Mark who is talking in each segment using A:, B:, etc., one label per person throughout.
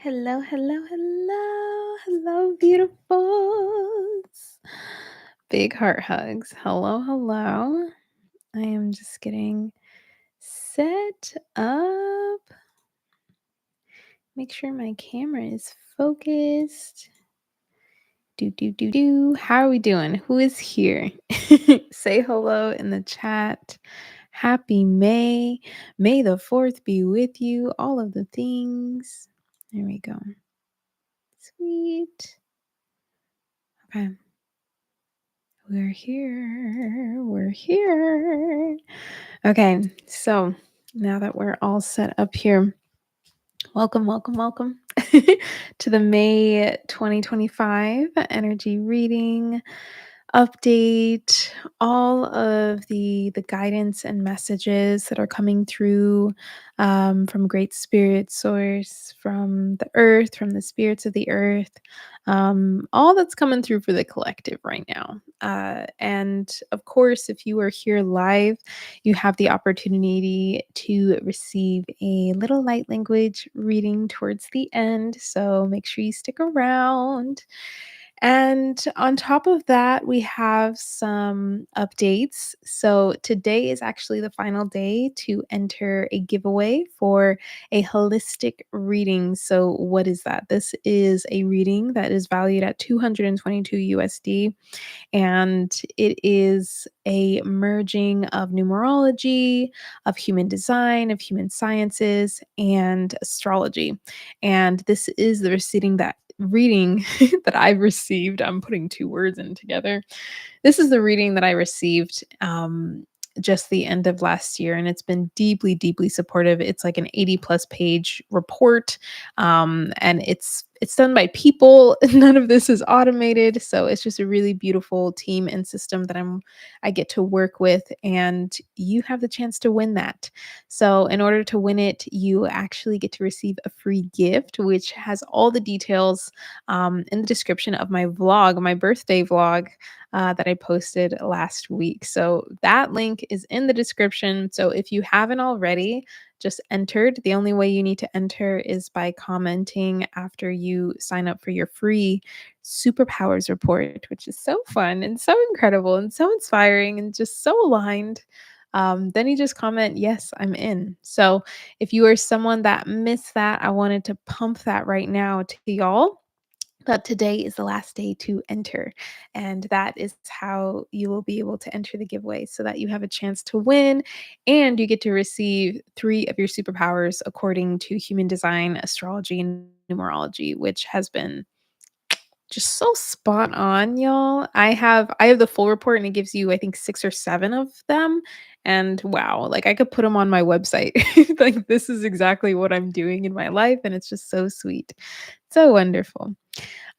A: Hello, hello, hello, hello, beautifuls. Big heart hugs. Hello, hello. I am just getting set up. Make sure my camera is focused. Do. How are we doing? Who is here? Say hello in the chat. Happy May. May the 4th be with you. All of the things. There we go. Sweet. Okay. We're here. We're here. Okay. So now that we're all set up here, welcome to the May 2025 energy reading update. All of the guidance and messages that are coming through from Great Spirit Source, from the earth, from the spirits of the earth, all that's coming through for the collective right now. And of course, if you are here live, you have the opportunity to receive a little light language reading towards the end. So make sure you stick around. And on top of that, we have some updates. So today is actually the final day to enter a giveaway for a holistic reading. So what is that? This is a reading that is valued at 222 USD, and it is a merging of numerology, of human design, of human sciences, and astrology. And this is the reading that I've received. I'm putting two words in together. This is the reading that I received just the end of last year, and it's been deeply supportive. It's like an 80 plus page report, and it's done by people. None of this is automated, so it's just a really beautiful team and system that I get to work with, and you have the chance to win that. So in order to win it, you actually get to receive a free gift, which has all the details in the description of my vlog, my birthday vlog that I posted last week. So that link is in the description. So if you haven't already, just entered. The only way you need to enter is by commenting after you sign up for your free superpowers report, which is so fun and so incredible and so inspiring and just so aligned. Then you just comment, yes, I'm in. So if you are someone that missed that, I wanted to pump that right now to y'all that today is the last day to enter. And that is how you will be able to enter the giveaway so that you have a chance to win and you get to receive 3 of your superpowers according to human design, astrology, and numerology, which has been just so spot on, y'all. I have the full report and it gives you I think 6 or 7 of them, and wow, like I could put them on my website. Like this is exactly what I'm doing in my life and it's just so sweet. So wonderful.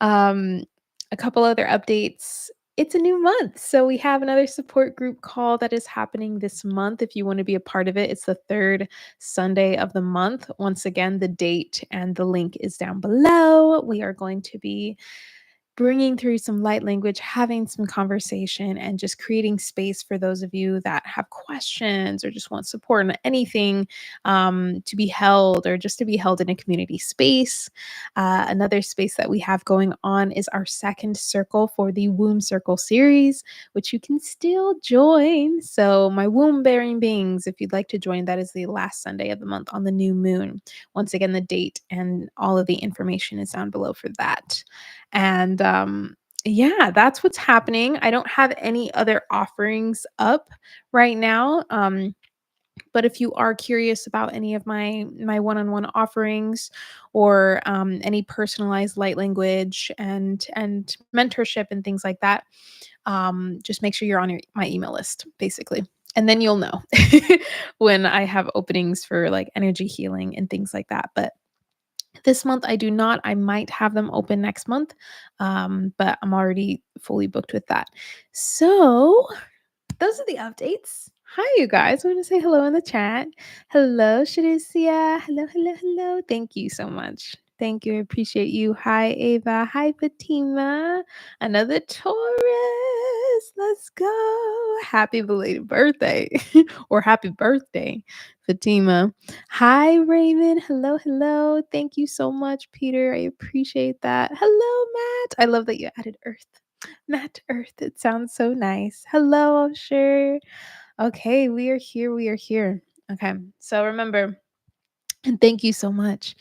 A: Um, a couple other updates. It's a new month. So we have another support group call that is happening this month. If you want to be a part of it, it's the third Sunday of the month. Once again, the date and the link is down below. We are going to be bringing through some light language, having some conversation, and just creating space for those of you that have questions or just want support on anything to be held or just to be held in a community space. Another space that we have going on is our second circle for the Womb Circle series, which you can still join. So, my womb bearing beings, if you'd like to join, that is the last Sunday of the month on the new moon. Once again, the date and all of the information is down below for that. And yeah, that's what's happening. I don't have any other offerings up right now. But if you are curious about any of my one-on-one offerings or any personalized light language and mentorship and things like that, just make sure you're on my email list, basically. And then you'll know when I have openings for like energy healing and things like that. But this month I do not. I might have them open next month, but I'm already fully booked with that. So those are the updates. Hi, you guys. I want to say hello in the chat. Hello, Shadicia. Hello. Thank you so much. Thank you. I appreciate you. Hi, Ava. Hi, Fatima. Another Taurus. Let's go. Happy belated birthday or happy birthday, Fatima. Hi, Raymond. Hello, hello. Thank you so much, Peter. I appreciate that. Hello, Matt. I love that you added Earth. Matt Earth. It sounds so nice. Hello, sure. Okay, we are here. We are here. Okay. So remember, and thank you so much.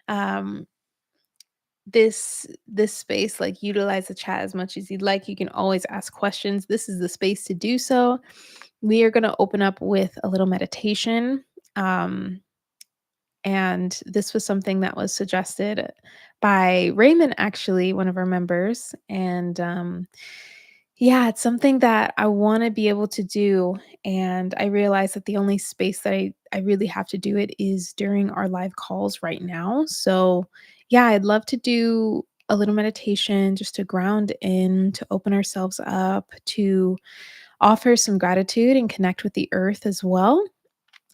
A: Um, this space, like, utilize the chat as much as you'd like. You can always ask questions. This is the space to do so. We are going to open up with a little meditation. um and this was something that was suggested by Raymond, actually, one of our members. And yeah, it's something that I want to be able to do. And I realize that the only space that I really have to do it is during our live calls right now. So, yeah, I'd love to do a little meditation just to ground in, to open ourselves up, to offer some gratitude and connect with the earth as well,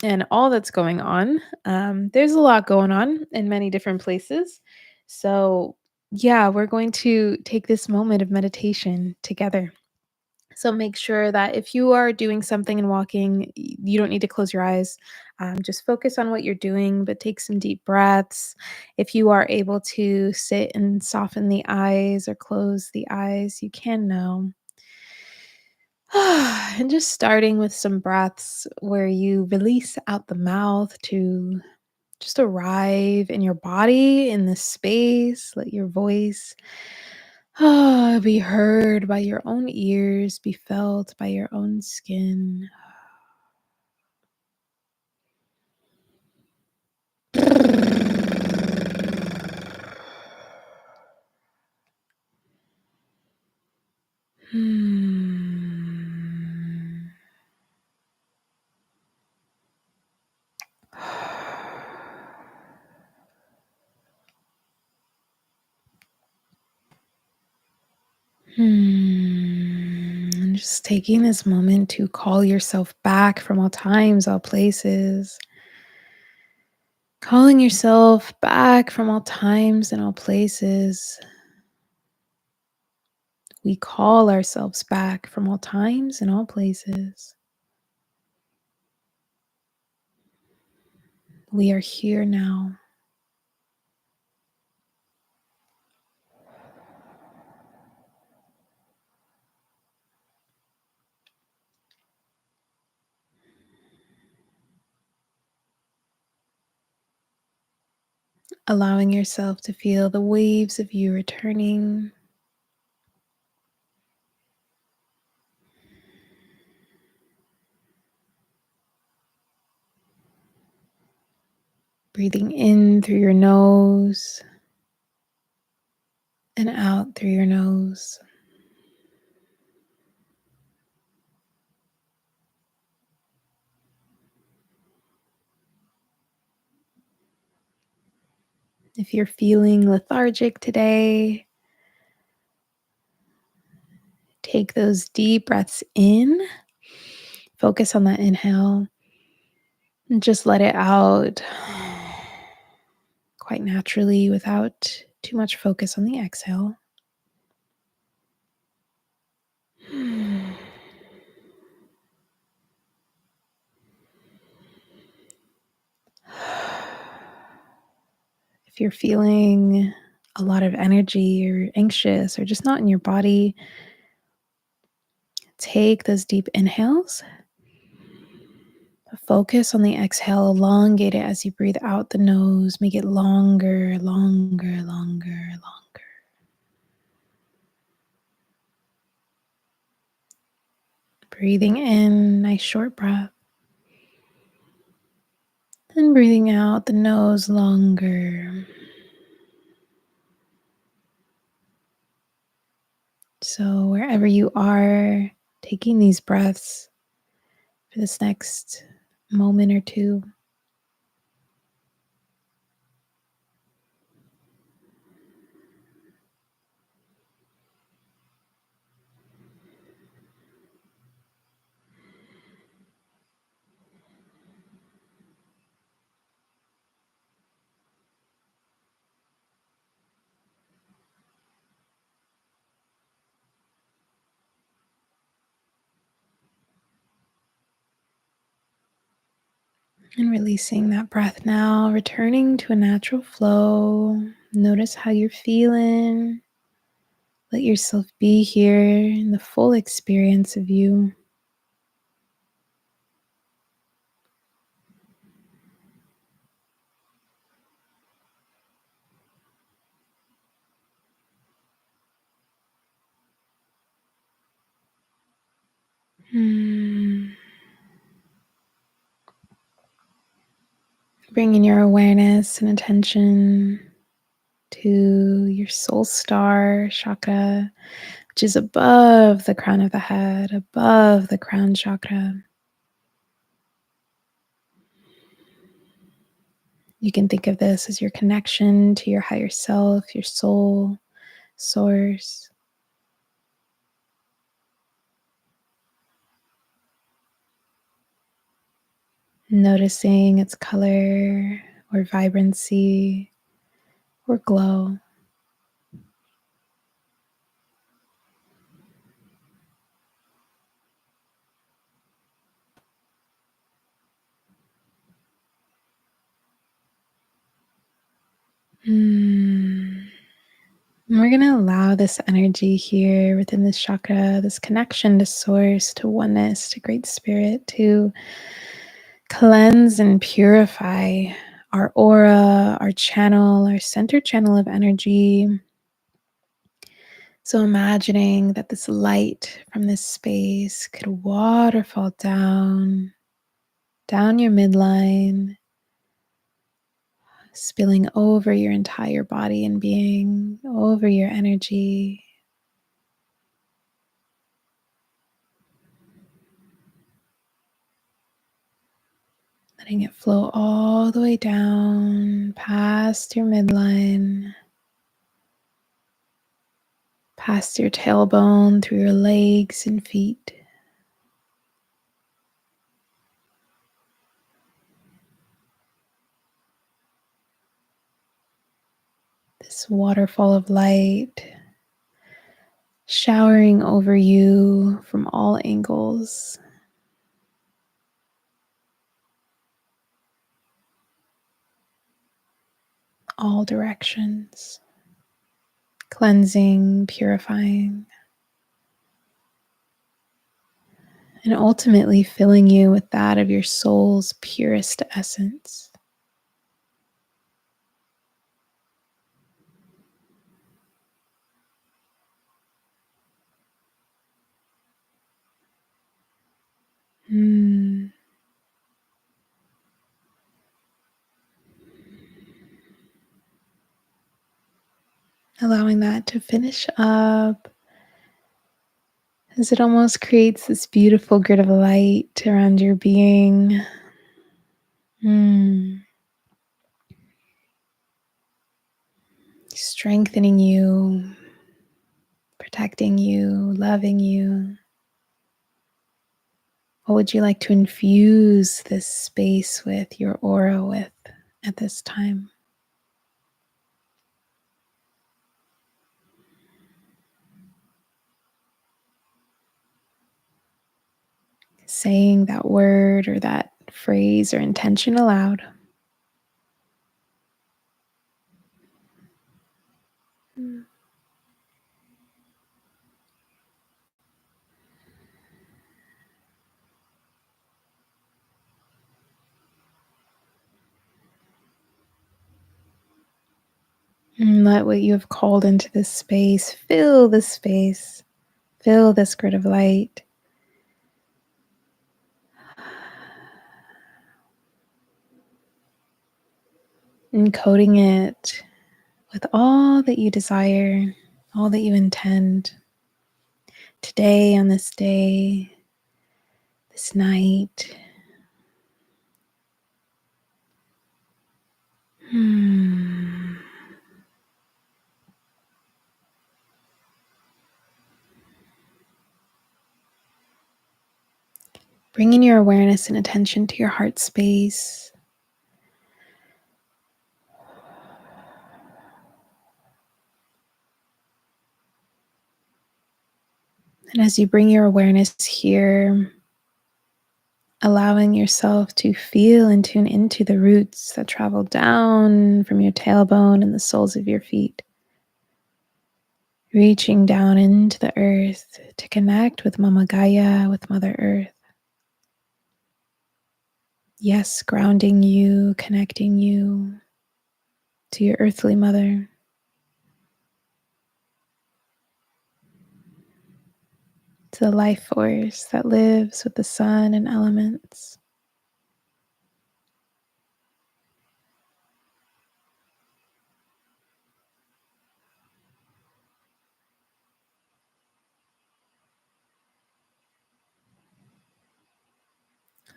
A: and all that's going on. There's a lot going on in many different places. So, yeah, we're going to take this moment of meditation together. So make sure that if you are doing something and walking, you don't need to close your eyes. Just focus on what you're doing, but take some deep breaths. If you are able to sit and soften the eyes or close the eyes, you can now. And just starting with some breaths where you release out the mouth to just arrive in your body, in this space. Let your voice be heard by your own ears, be felt by your own skin. Hmm. And just taking this moment to call yourself back from all times, all places. Calling yourself back from all times and all places. We call ourselves back from all times and all places. We are here now. Allowing yourself to feel the waves of you returning. Breathing in through your nose and out through your nose. If you're feeling lethargic today, take those deep breaths in. Focus on that inhale and just let it out quite naturally without too much focus on the exhale. If you're feeling a lot of energy or anxious or just not in your body, take those deep inhales. Focus on the exhale, elongate it as you breathe out the nose. Make it longer, longer, longer, longer. Breathing in, nice short breath. And breathing out the nose longer. So, wherever you are, taking these breaths for this next moment or two. And releasing that breath now, returning to a natural flow. Notice how you're feeling. Let yourself be here in the full experience of you. Hmm. Bringing your awareness and attention to your soul star chakra, which is above the crown of the head, above the crown chakra. You can think of this as your connection to your higher self, your soul, source. Noticing its color or vibrancy or glow. Hmm. And we're going to allow this energy here within this chakra, this connection to source, to oneness, to great spirit, to cleanse and purify our aura, our channel, our center channel of energy. So imagining that this light from this space could waterfall down your midline, spilling over your entire body and being, over your energy. Letting it flow all the way down past your midline, past your tailbone, through your legs and feet. This waterfall of light showering over you from all angles, all directions, cleansing, purifying, and ultimately filling you with that of your soul's purest essence. Mm. Allowing that to finish up as it almost creates this beautiful grid of light around your being. Mm. Strengthening you, protecting you, loving you. What would you like to infuse this space with, your aura with, at this time? Saying that word or that phrase or intention aloud. Mm. And let what you have called into this space fill this space, fill this grid of light. Encoding it with all that you desire, all that you intend today, on this day, this night. Hmm. Bringing your awareness and attention to your heart space. And as you bring your awareness here, allowing yourself to feel and tune into the roots that travel down from your tailbone and the soles of your feet, reaching down into the earth to connect with Mama Gaia, with Mother Earth. Yes, grounding you, connecting you to your earthly mother, to the life force that lives with the sun and elements.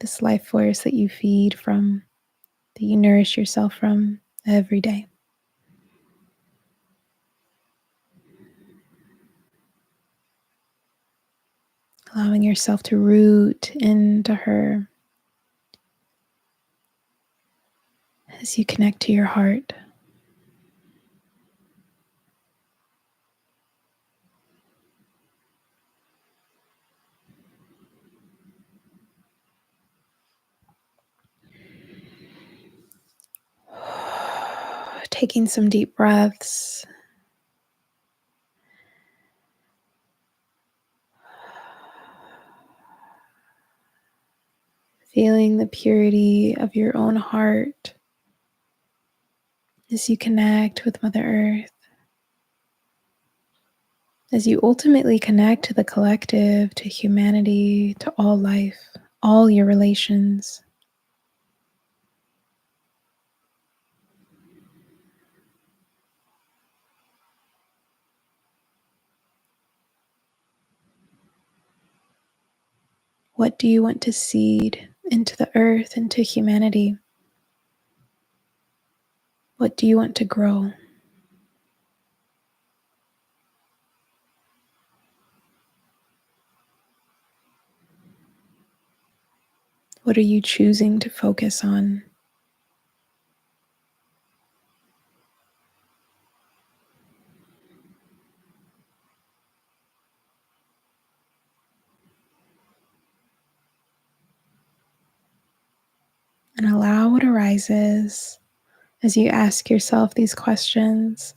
A: This life force that you feed from, that you nourish yourself from every day. Allowing yourself to root into her as you connect to your heart. Taking some deep breaths. Feeling the purity of your own heart as you connect with Mother Earth, as you ultimately connect to the collective, to humanity, to all life, all your relations. What do you want to seed into the earth, into humanity? What do you want to grow? What are you choosing to focus on? And allow what arises as you ask yourself these questions.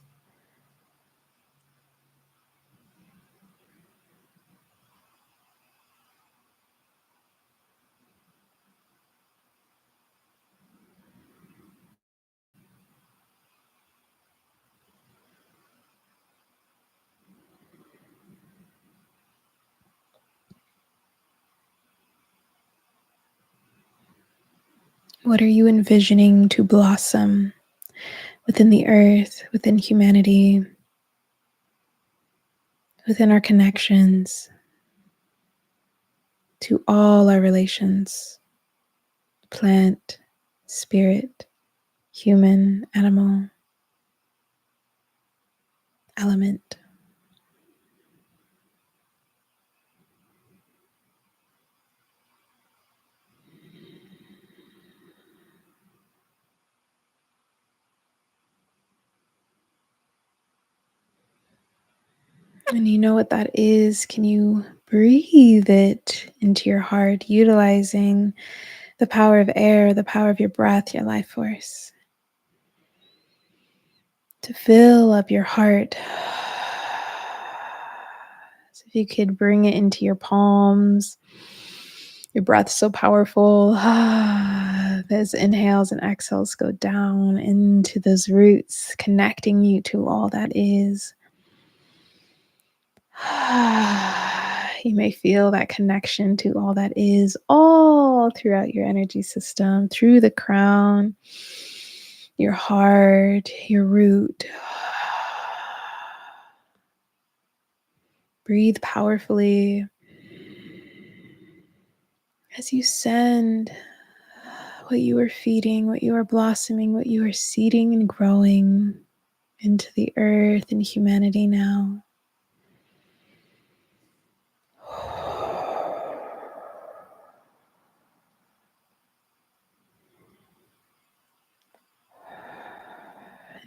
A: What are you envisioning to blossom within the earth, within humanity, within our connections, to all our relations, plant, spirit, human, animal, element? And you know what that is. Can you breathe it into your heart, utilizing the power of air, the power of your breath, your life force, to fill up your heart? So if you could bring it into your palms, your breath's so powerful. As inhales and exhales go down into those roots, connecting you to all that is. You may feel that connection to all that is all throughout your energy system, through the crown, your heart, your root. Breathe powerfully as you send what you are feeding, what you are blossoming, what you are seeding and growing into the earth and humanity now.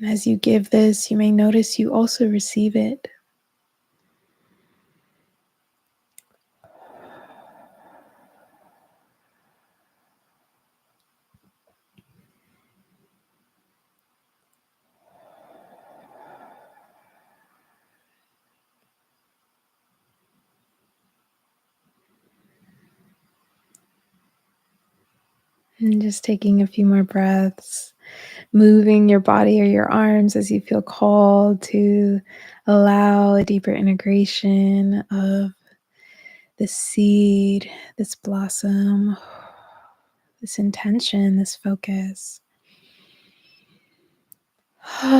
A: And as you give this, you may notice you also receive it. And just taking a few more breaths, moving your body or your arms as you feel called to allow a deeper integration of this seed, this blossom, this intention, this focus. Hmm.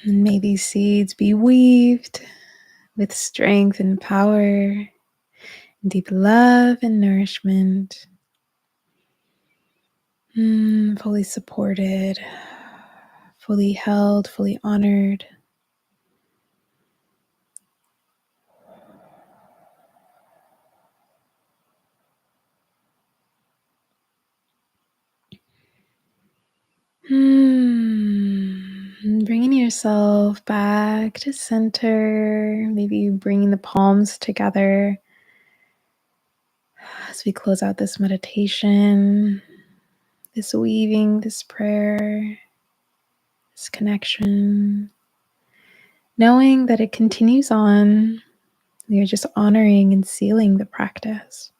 A: And may these seeds be weaved with strength and power, deep love and nourishment, fully supported, fully held, fully honored. And bringing yourself back to center, maybe bringing the palms together as we close out this meditation, this weaving, this prayer, this connection, knowing that it continues on. We are just honoring and sealing the practice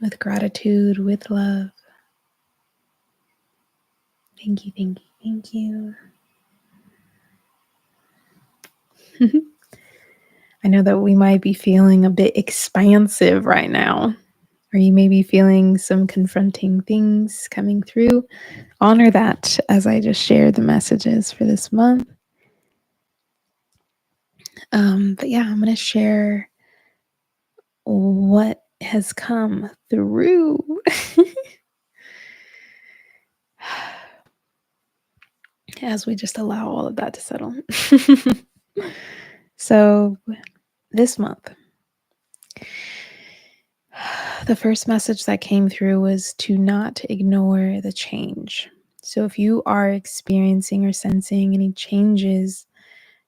A: with gratitude, with love. Thank you, thank you, thank you. I know that we might be feeling a bit expansive right now, or you may be feeling some confronting things coming through. Honor that as I just shared the messages for this month. But yeah, I'm going to share what has come through as we just allow all of that to settle. So, this month, the first message that came through was to not ignore the change. So, if you are experiencing or sensing any changes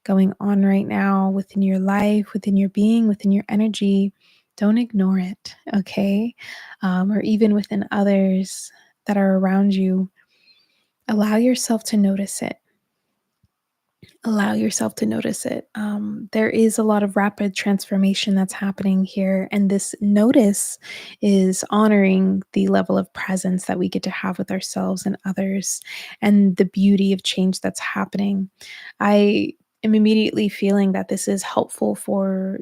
A: going on right now within your life, within your being, within your energy, don't ignore it, okay? Or even within others that are around you, allow yourself to notice it. Allow yourself to notice it. There is a lot of rapid transformation that's happening here, and this notice is honoring the level of presence that we get to have with ourselves and others, and the beauty of change that's happening. I am immediately feeling that this is helpful for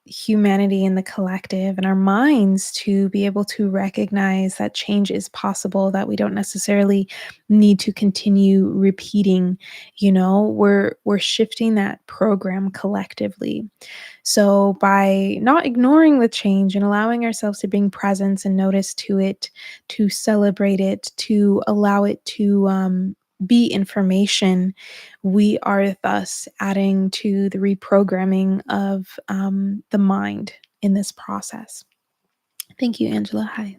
A: humanity and the collective and our minds to be able to recognize that change is possible, that we don't necessarily need to continue repeating. We're shifting that program collectively. So by not ignoring the change and allowing ourselves to bring presence and notice to it, to celebrate it, to allow it to be information, we are thus adding to the reprogramming of the mind in this process. Thank you, Angela. Hi.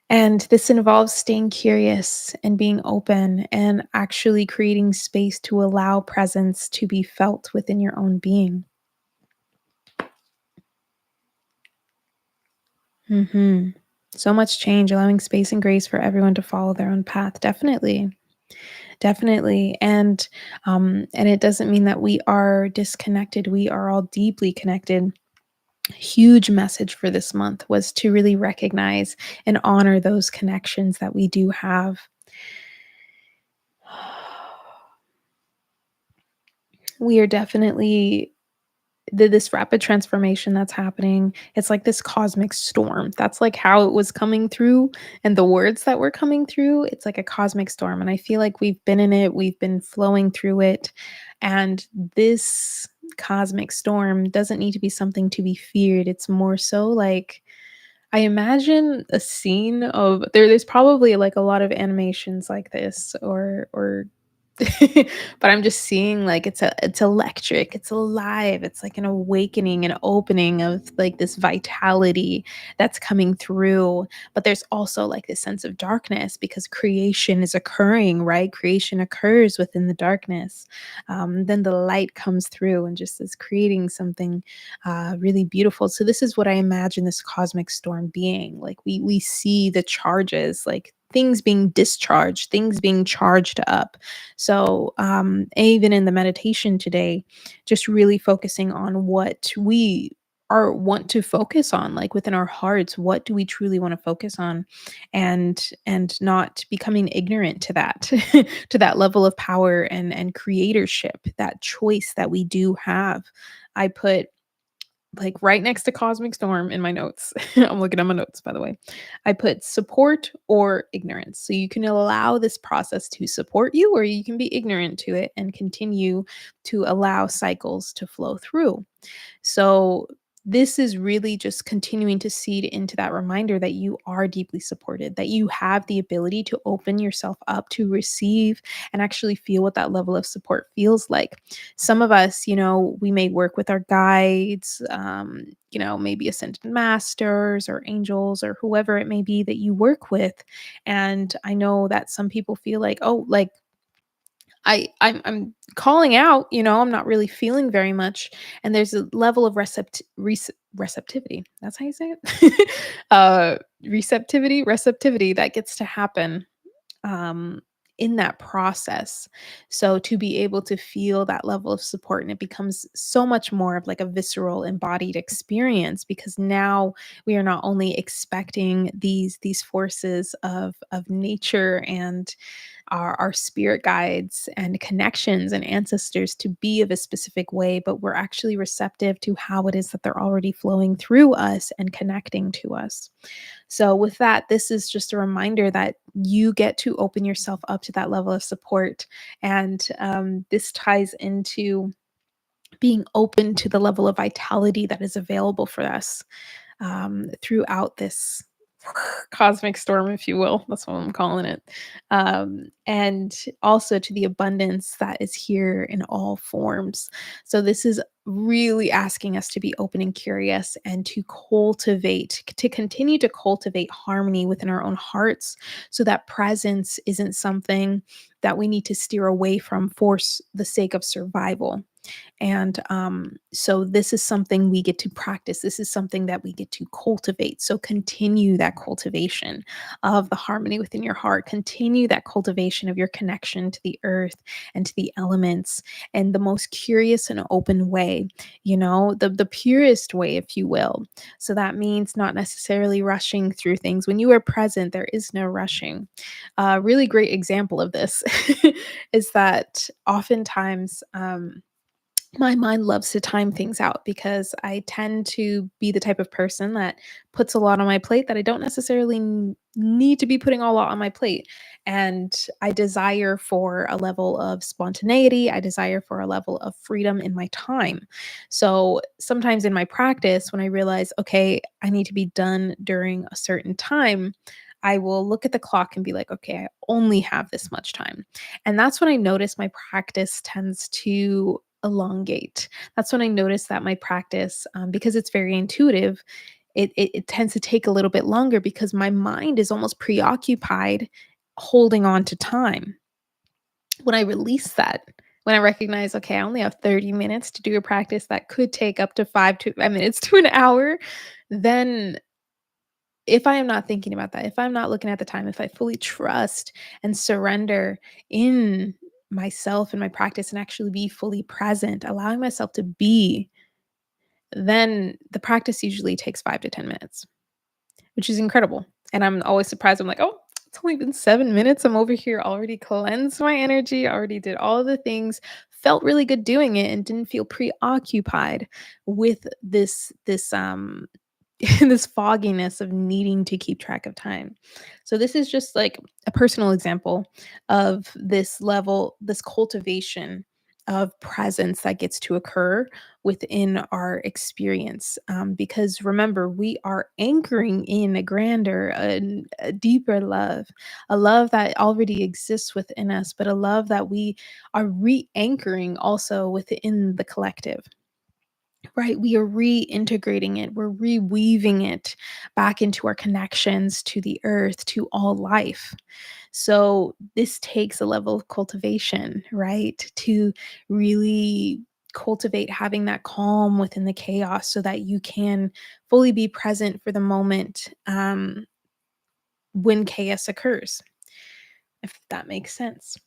A: And this involves staying curious and being open and actually creating space to allow presence to be felt within your own being. hmm So much change, allowing space and grace for everyone to follow their own path. Definitely. Definitely. And it doesn't mean that we are disconnected. We are all deeply connected. Huge message for this month was to really recognize and honor those connections that we do have. We are definitely this rapid transformation that's happening. It's like this cosmic storm. That's like how it was coming through, and the words that were coming through. It's like a cosmic storm. And I feel like we've been in it, we've been flowing through it. And this cosmic storm doesn't need to be something to be feared. It's more so like, I imagine a scene of there's probably like a lot of animations like this, or But I'm just seeing like it's electric, it's alive, it's like an awakening and opening of like this vitality that's coming through. But there's also like this sense of darkness because creation is occurring, right? Creation occurs within the darkness. Then the light comes through and just is creating something really beautiful. So this is what I imagine this cosmic storm being. Like we see the charges, like things being discharged, things being charged up. So even in the meditation today, just really focusing on what we are want to focus on, like within our hearts, what do we truly want to focus on, and not becoming ignorant to that, to that level of power and creatorship, that choice that we do have. I put like right next to cosmic storm in my notes. I'm looking at my notes, by the way. I put support or ignorance. So you can allow this process to support you, or you can be ignorant to it and continue to allow cycles to flow through. So this is really just continuing to seed into that reminder that you are deeply supported, that you have the ability to open yourself up to receive and actually feel what that level of support feels like. Some of us, we may work with our guides, maybe ascended masters or angels or whoever it may be that you work with. And I know that some people feel like, oh, like I'm calling out, I'm not really feeling very much, and there's a level of receptivity. That's how you say it? Receptivity that gets to happen um, in that process. So to be able to feel that level of support, and it becomes so much more of like a visceral, embodied experience because now we are not only expecting these forces of nature and our spirit guides and connections and ancestors to be of a specific way, but we're actually receptive to how it is that they're already flowing through us and connecting to us. So, with that, this is just a reminder that you get to open yourself up to that level of support. And this ties into being open to the level of vitality that is available for us throughout this cosmic storm, if you will. That's what I'm calling it. And also to the abundance that is here in all forms. So, this is really asking us to be open and curious and to to continue to cultivate harmony within our own hearts so that presence isn't something that we need to steer away from for the sake of survival. And so this is something we get to practice. This is something that we get to cultivate. So continue that cultivation of the harmony within your heart. Continue that cultivation of your connection to the earth and to the elements in the most curious and open way, the purest way, if you will. So that means not necessarily rushing through things. When you are present, there is no rushing. A really great example of this is that oftentimes, my mind loves to time things out because I tend to be the type of person that puts a lot on my plate that I don't necessarily need to be putting a lot on my plate. And I desire for a level of spontaneity. I desire for a level of freedom in my time. So sometimes in my practice, when I realize, okay, I need to be done during a certain time, I will look at the clock and be like, okay, I only have this much time. And that's when I notice my practice tends to elongate. That's when I notice that my practice, because it's very intuitive, it tends to take a little bit longer because my mind is almost preoccupied holding on to time. When I release that, when I recognize, okay, I only have 30 minutes to do a practice that could take up to 5 minutes to an hour, then if I am not thinking about that, if I'm not looking at the time, if I fully trust and surrender in myself and my practice and actually be fully present, allowing myself to be, then the practice usually takes 5 to 10 minutes, which is incredible. And I'm always surprised. I'm like, oh, it's only been 7 minutes. I'm over here already cleansed my energy, already did all of the things, felt really good doing it, and didn't feel preoccupied with this this fogginess of needing to keep track of time. So this is just like a personal example of this level, this cultivation of presence that gets to occur within our experience. Because remember, we are anchoring in a grander, a deeper love, a love that already exists within us, but a love that we are re anchoring also within the collective. Right, we are reintegrating it, we're reweaving it back into our connections to the earth, to all life. So this takes a level of cultivation, right? To really cultivate having that calm within the chaos so that you can fully be present for the moment when chaos occurs, if that makes sense.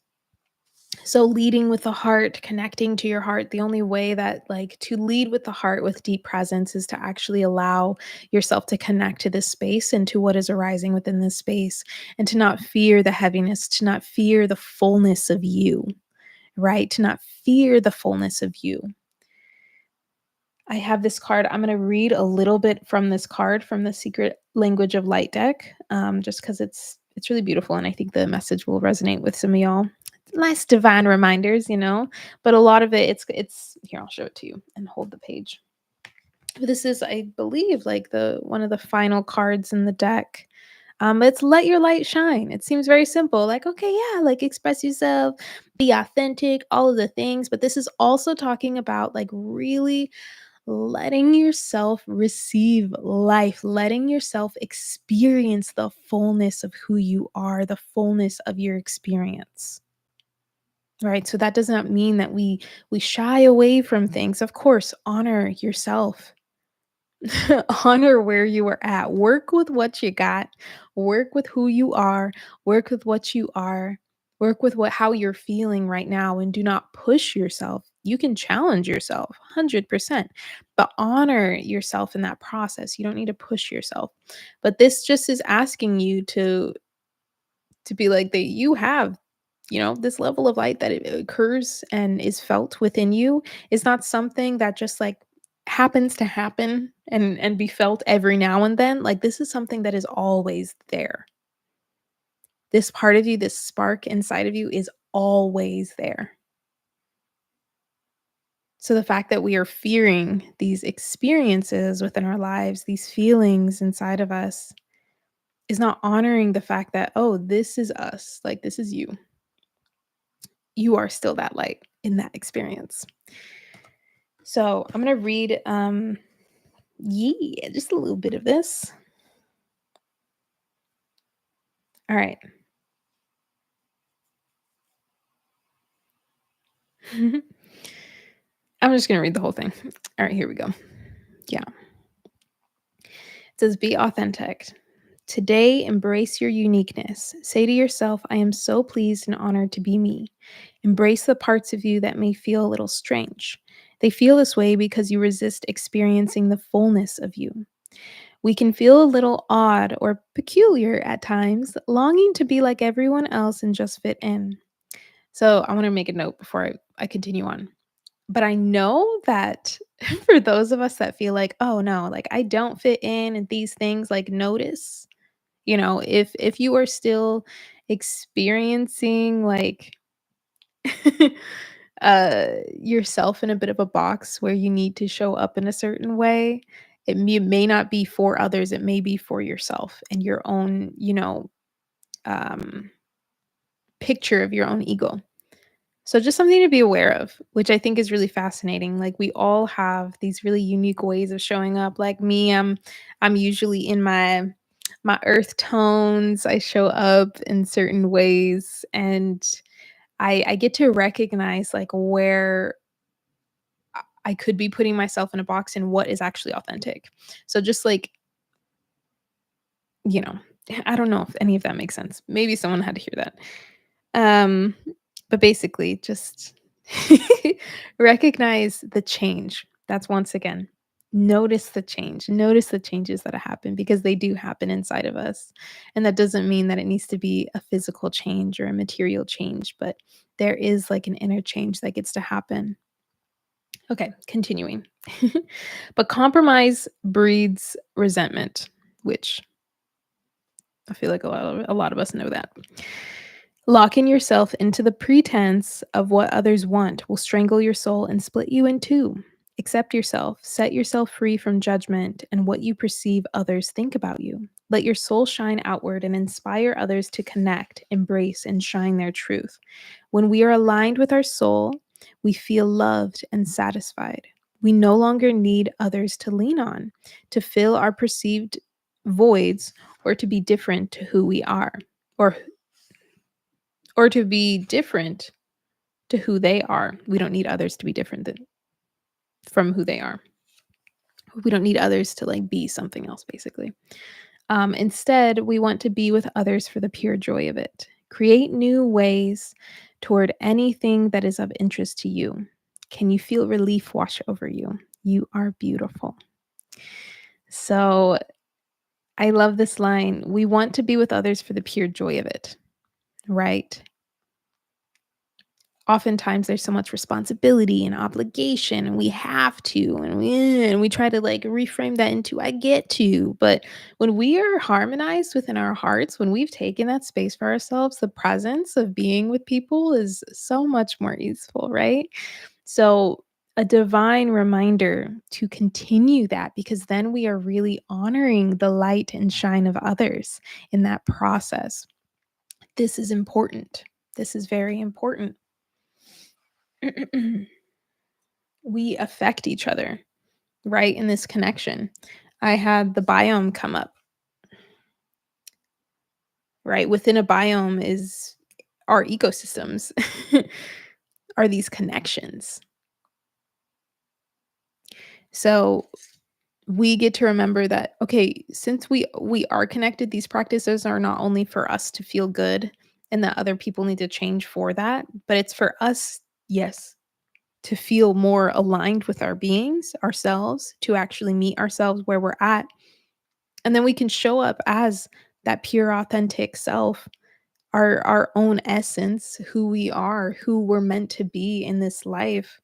A: So leading with the heart, connecting to your heart, the only way that like to lead with the heart with deep presence is to actually allow yourself to connect to this space and to what is arising within this space and to not fear the heaviness, to not fear the fullness of you, right? To not fear the fullness of you. I have this card. I'm going to read a little bit from this card from the Secret Language of Light deck, just because it's really beautiful, and I think the message will resonate with some of y'all. Nice divine reminders, but a lot of it, it's here. I'll show it to you and hold the page. This is, I believe, like the one of the final cards in the deck. It's let your light shine. It seems very simple, like okay, yeah, like express yourself, be authentic, all of the things. But this is also talking about like really letting yourself receive life, letting yourself experience the fullness of who you are, the fullness of your experience. Right? So that does not mean that we shy away from things. Of course, honor yourself. Honor where you are at. Work with what you got. Work with who you are. Work with what you are. Work with what how you're feeling right now and do not push yourself. You can challenge yourself 100%, but honor yourself in that process. You don't need to push yourself. But this just is asking you to be like that you have this level of light that it occurs and is felt within you is not something that just like happens to happen and be felt every now and then. Like this is something that is always there. This part of you, this spark inside of you is always there. So the fact that we are fearing these experiences within our lives, these feelings inside of us is not honoring the fact that, oh, this is us. Like this is you. You are still that light in that experience. So I'm gonna read yeah, just a little bit of this. All right. I'm just gonna read the whole thing. All right, here we go. Yeah. It says be authentic. Today, embrace your uniqueness. Say to yourself, I am so pleased and honored to be me. Embrace the parts of you that may feel a little strange. They feel this way because you resist experiencing the fullness of you. We can feel a little odd or peculiar at times, longing to be like everyone else and just fit in. So I want to make a note before I continue on. But I know that for those of us that feel like, oh no, like I don't fit in and these things, like notice, if you are still experiencing like yourself in a bit of a box where you need to show up in a certain way, it may not be for others, it may be for yourself and your own, um, picture of your own ego. So just something to be aware of, which I think is really fascinating. Like we all have these really unique ways of showing up. Like me, I'm usually in my earth tones. I show up in certain ways and I get to recognize like where I could be putting myself in a box and what is actually authentic. So just like, you know, I don't know if any of that makes sense. Maybe someone had to hear that. Um, but basically just recognize the change. That's once again, notice the change. Notice the changes that happen because they do happen inside of us. And that doesn't mean that it needs to be a physical change or a material change, but there is like an inner change that gets to happen. Okay, continuing. But compromise breeds resentment, which I feel like a lot of us know that. Locking yourself into the pretense of what others want will strangle your soul and split you in two. Accept yourself, set yourself free from judgment and what you perceive others think about you. Let your soul shine outward and inspire others to connect, embrace, and shine their truth. When we are aligned with our soul, we feel loved and satisfied. We no longer need others to lean on, to fill our perceived voids, or to be different to who we are, or to be different to who they are. We don't need others to be different from who they are. We don't need others to like be something else, basically. Instead, we want to be with others for the pure joy of it. Create new ways toward anything that is of interest to you. Can you feel relief wash over you? You are beautiful. So I love this line. We want to be with others for the pure joy of it, right? Oftentimes there's so much responsibility and obligation and we have to and we try to like reframe that into I get to, but when we are harmonized within our hearts, when we've taken that space for ourselves, the presence of being with people is so much more easeful, right? So a divine reminder to continue that, because then we are really honoring the light and shine of others in that process. This is important. This is very important. We affect each other, right? In this connection. I had the biome come up, right? Within a biome is our ecosystems, are these connections. So we get to remember that, okay, since we are connected, these practices are not only for us to feel good and that other people need to change for that, but it's for us, yes, to feel more aligned with our beings, ourselves, to actually meet ourselves where we're at. And then we can show up as that pure, authentic self, our own essence, who we are, who we're meant to be in this life.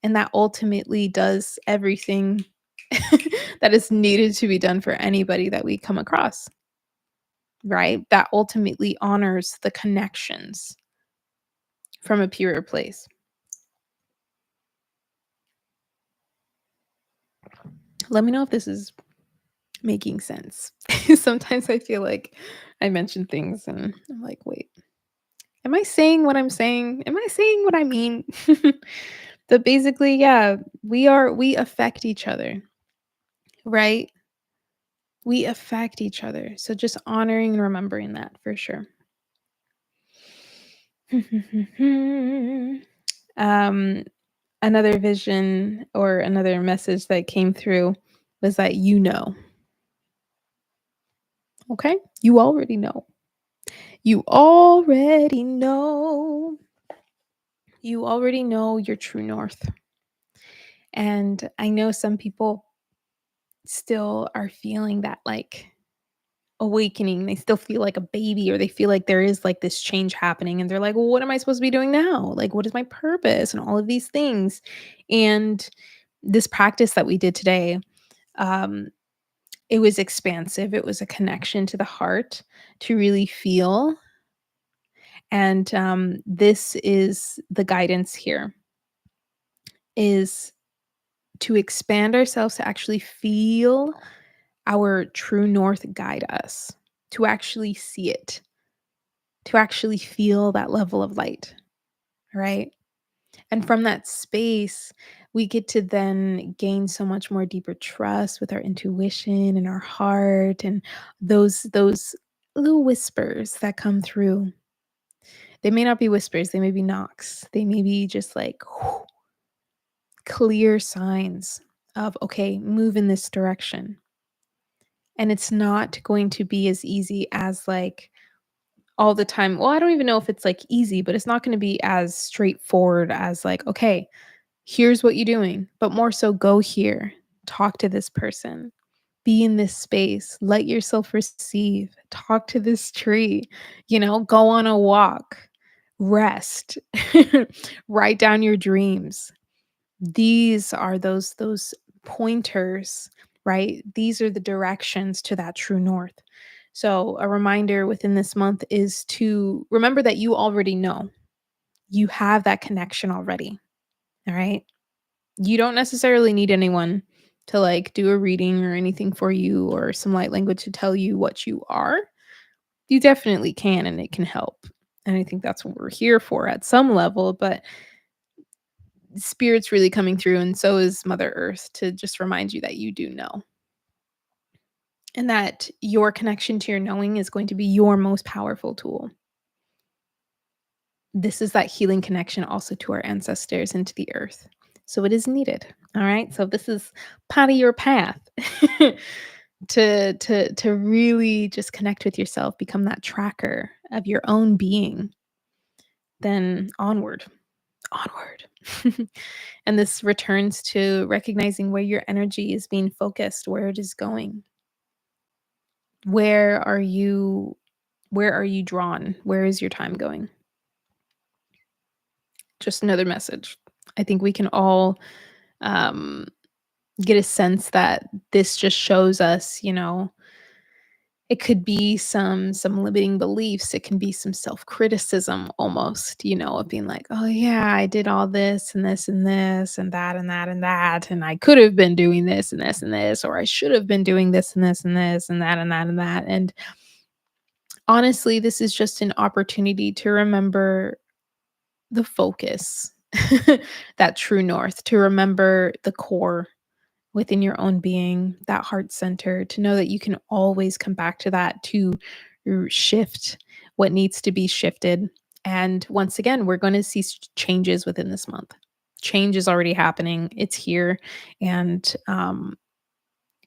A: And that ultimately does everything that is needed to be done for anybody that we come across, right? That ultimately honors the connections from a pure place. Let me know if this is making sense. Sometimes I feel like I mention things and I'm like, wait, am I saying what I'm saying? Am I saying what I mean? But basically, yeah, we affect each other, right? We affect each other. So just honoring and remembering that for sure. um Another vision or another message that came through was that okay? You already know. You already know. You already know your true north. And I know some people still are feeling that like awakening. They still feel like a baby or they feel like there is like this change happening and they're like, "Well, what am I supposed to be doing now? Like what is my purpose?" and all of these things. And this practice that we did today, um it was expansive. It was a connection to the heart to really feel. And this is the guidance here, is to expand ourselves to actually feel our true north guide us, to actually see it, to actually feel that level of light, right? And from that space, we get to then gain so much more deeper trust with our intuition and our heart and those little whispers that come through. They may not be whispers, they may be knocks. They may be just like clear signs of, okay, move in this direction. And it's not going to be as easy as like all the time. Well, I don't even know if it's like easy, but it's not going to be as straightforward as like, okay, here's what you're doing, but more so go here, talk to this person, be in this space, let yourself receive, talk to this tree, go on a walk, rest, write down your dreams. These are those pointers, right? These are the directions to that true north. So, a reminder within this month is to remember that you already know. You have that connection already. All right. You don't necessarily need anyone to like do a reading or anything for you or some light language to tell you what you are. You definitely can, and it can help. And I think that's what we're here for at some level. But spirit's really coming through, and so is Mother Earth to just remind you that you do know. And that your connection to your knowing is going to be your most powerful tool. This is that healing connection also to our ancestors and to the earth. So it is needed. All right. So this is part of your path to really just connect with yourself, become that tracker of your own being, then onward, onward. And this returns to recognizing where your energy is being focused, where it is going. Where are you where are you drawn? Where is your time going? Just another message. I think we can all um, get a sense that this just shows us, it could be some limiting beliefs. It can be some self-criticism almost, of being like, "Oh yeah, I did all this and this and this and that and that and that, and I could have been doing this and this and this, or I should have been doing this and this and this and that and that and that." And honestly, this is just an opportunity to remember the focus, that true north, to remember the core within your own being, that heart center, to know that you can always come back to that to shift what needs to be shifted. And once again, we're going to see changes within this month. Change is already happening, it's here. And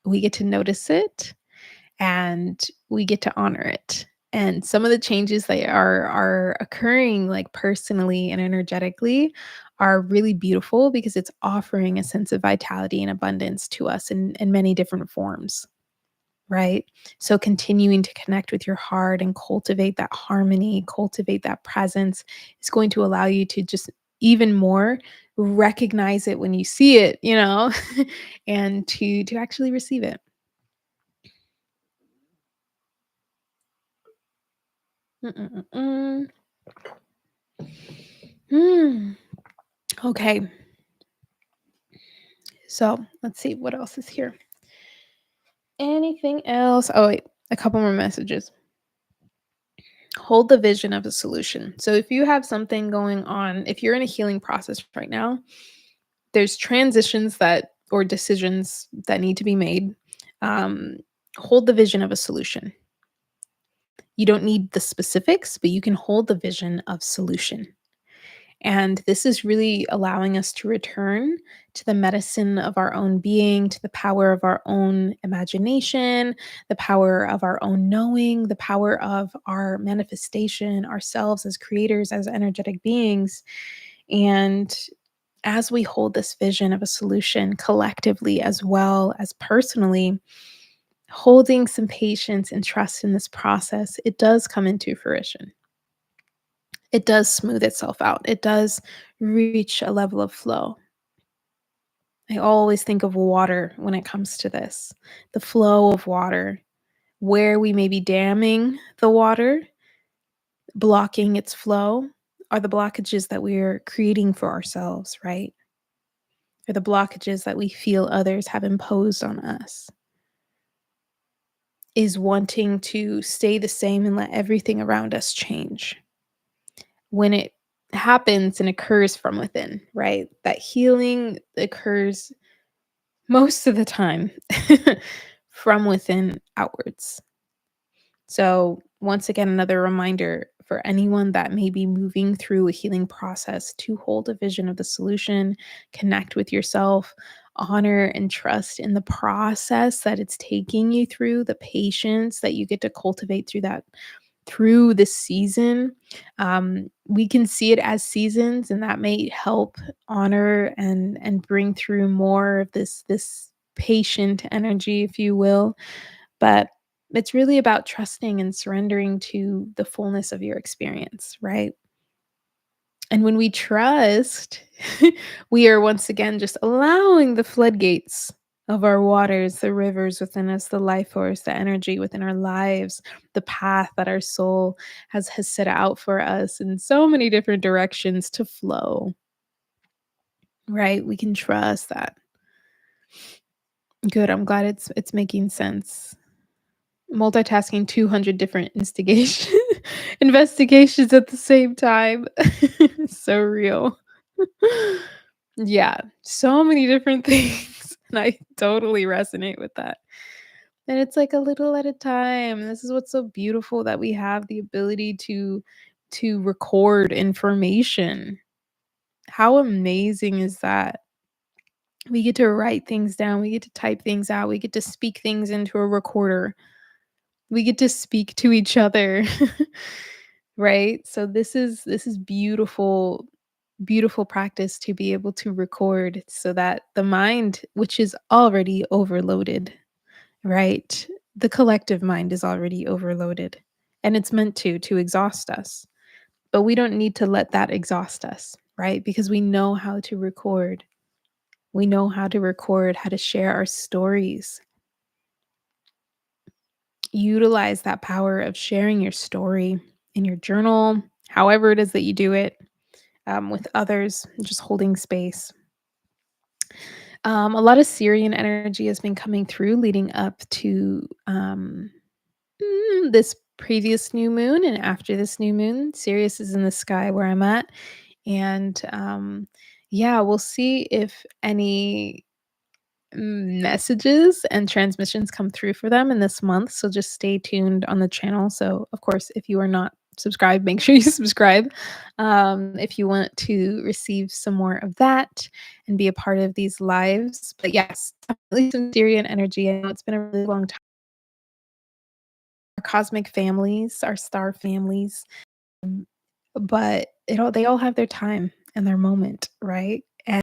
A: we get to notice it and we get to honor it. And some of the changes that are occurring like personally and energetically are really beautiful because it's offering a sense of vitality and abundance to us in many different forms, right? So continuing to connect with your heart and cultivate that harmony, cultivate that presence is going to allow you to just even more recognize it when you see it, and to actually receive it. Mm-mm-mm-mm. Hmm. Okay. So let's see what else is here. Anything else? Oh, wait, a couple more messages. Hold the vision of a solution. So if you have something going on, if you're in a healing process right now, there's transitions that or decisions that need to be made. Um, hold the vision of a solution. You don't need the specifics, but you can hold the vision of solution. And this is really allowing us to return to the medicine of our own being, to the power of our own imagination, the power of our own knowing, the power of our manifestation, ourselves as creators, as energetic beings. And as we hold this vision of a solution collectively as well as personally, holding some patience and trust in this process, it does come into fruition. It does smooth itself out. It does reach a level of flow. I always think of water when it comes to this, the flow of water, where we may be damming the water, blocking its flow, are the blockages that we're creating for ourselves, right? Or the blockages that we feel others have imposed on us. Is wanting to stay the same and let everything around us change. When it happens and occurs from within, right? That healing occurs most of the time from within outwards. So, once again, another reminder for anyone that may be moving through a healing process to hold a vision of the solution, connect with yourself, honor and trust in the process that it's taking you through, the patience that you get to cultivate through this season. We can see it as seasons, and that may help honor and bring through more of this patient energy, if you will. But it's really about trusting and surrendering to the fullness of your experience, right? And when we trust, we are once again just allowing the floodgates. of our waters, the rivers within us, the life force, the energy within our lives, the path that our soul has set out for us in so many different directions to flow, right? We can trust that. Good. I'm glad it's making sense. Multitasking 200 different instigation investigations at the same time. So real. Yeah, so many different things, and I totally resonate with that. And it's like a little at a time. This is what's so beautiful that we have the ability to record information. How amazing is that? We get to write things down, we get to type things out, we get to speak things into a recorder. We get to speak to each other. Right? So this is beautiful, beautiful practice to be able to record so that the mind, which is already overloaded, right? The collective mind is already overloaded, and it's meant to exhaust us. But we don't need to let that exhaust us, right? Because we know how to record. We know how to record, how to share our stories. Utilize that power of sharing your story in your journal, however it is that you do it, with others, just holding space. A lot of Syrian energy has been coming through leading up to this previous new moon and after this new moon. Sirius is in the sky where I'm at. And yeah, we'll see if any messages and transmissions come through for them in this month. So just stay tuned on the channel. So, of course, if you are not subscribed, make sure you subscribe if you want to receive some more of that and be a part of these lives. But yes, definitely some Syrian energy. I know it's been a really long time. Our cosmic families, our star families, um, but they all have their time and their moment, right? And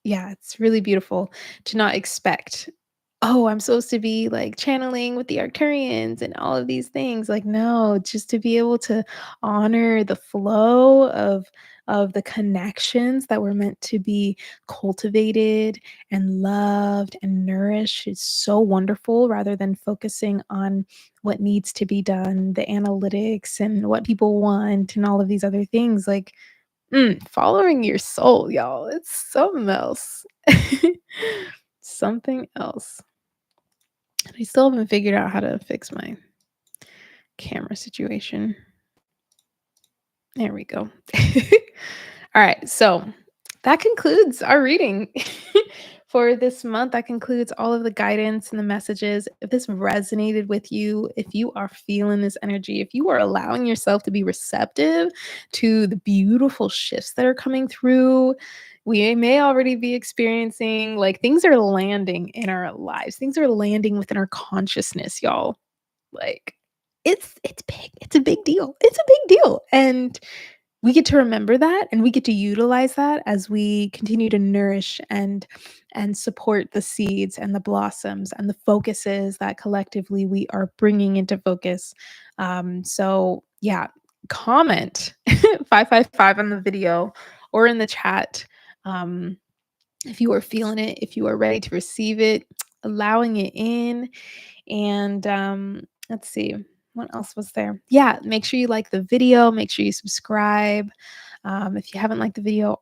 A: yeah, it's really beautiful to not expect, "Oh, I'm supposed to be, like, channeling with the Arcturians and all of these things." Like, no, just to be able to honor the flow of the connections that were meant to be cultivated and loved and nourished is so wonderful rather than focusing on what needs to be done, the analytics and what people want and all of these other things, like, following your soul, y'all. It's something else. Something else. I still haven't figured out how to fix my camera situation. There we go. All right, so that concludes our reading for this month. That concludes all of the guidance and the messages. If this resonated with you, if you are feeling this energy, if you are allowing yourself to be receptive to the beautiful shifts that are coming through, we may already be experiencing like things are landing in our lives. Things are landing within our consciousness, y'all. Like it's big. It's a big deal. It's a big deal. And we get to remember that and we get to utilize that as we continue to nourish and support the seeds and the blossoms and the focuses that collectively we are bringing into focus. So yeah, comment 555 on the video or in the chat, um, if you are feeling it, if you are ready to receive it, allowing it in. And let's see, what else was there? Yeah, make sure you like the video, make sure you subscribe. If you haven't liked the video,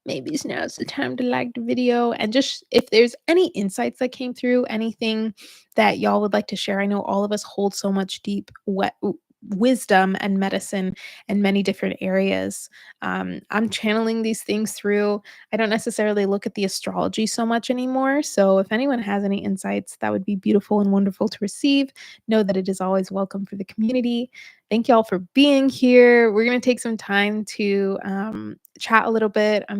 A: maybe now's the time to like the video. And just if there's any insights that came through, anything that y'all would like to share, I know all of us hold so much deep wisdom and medicine in many different areas. I'm channeling these things through. I don't necessarily look at the astrology so much anymore. So if anyone has any insights, that would be beautiful and wonderful to receive. Know that it is always welcome for the community. Thank y'all for being here. We're going to take some time to chat a little bit. I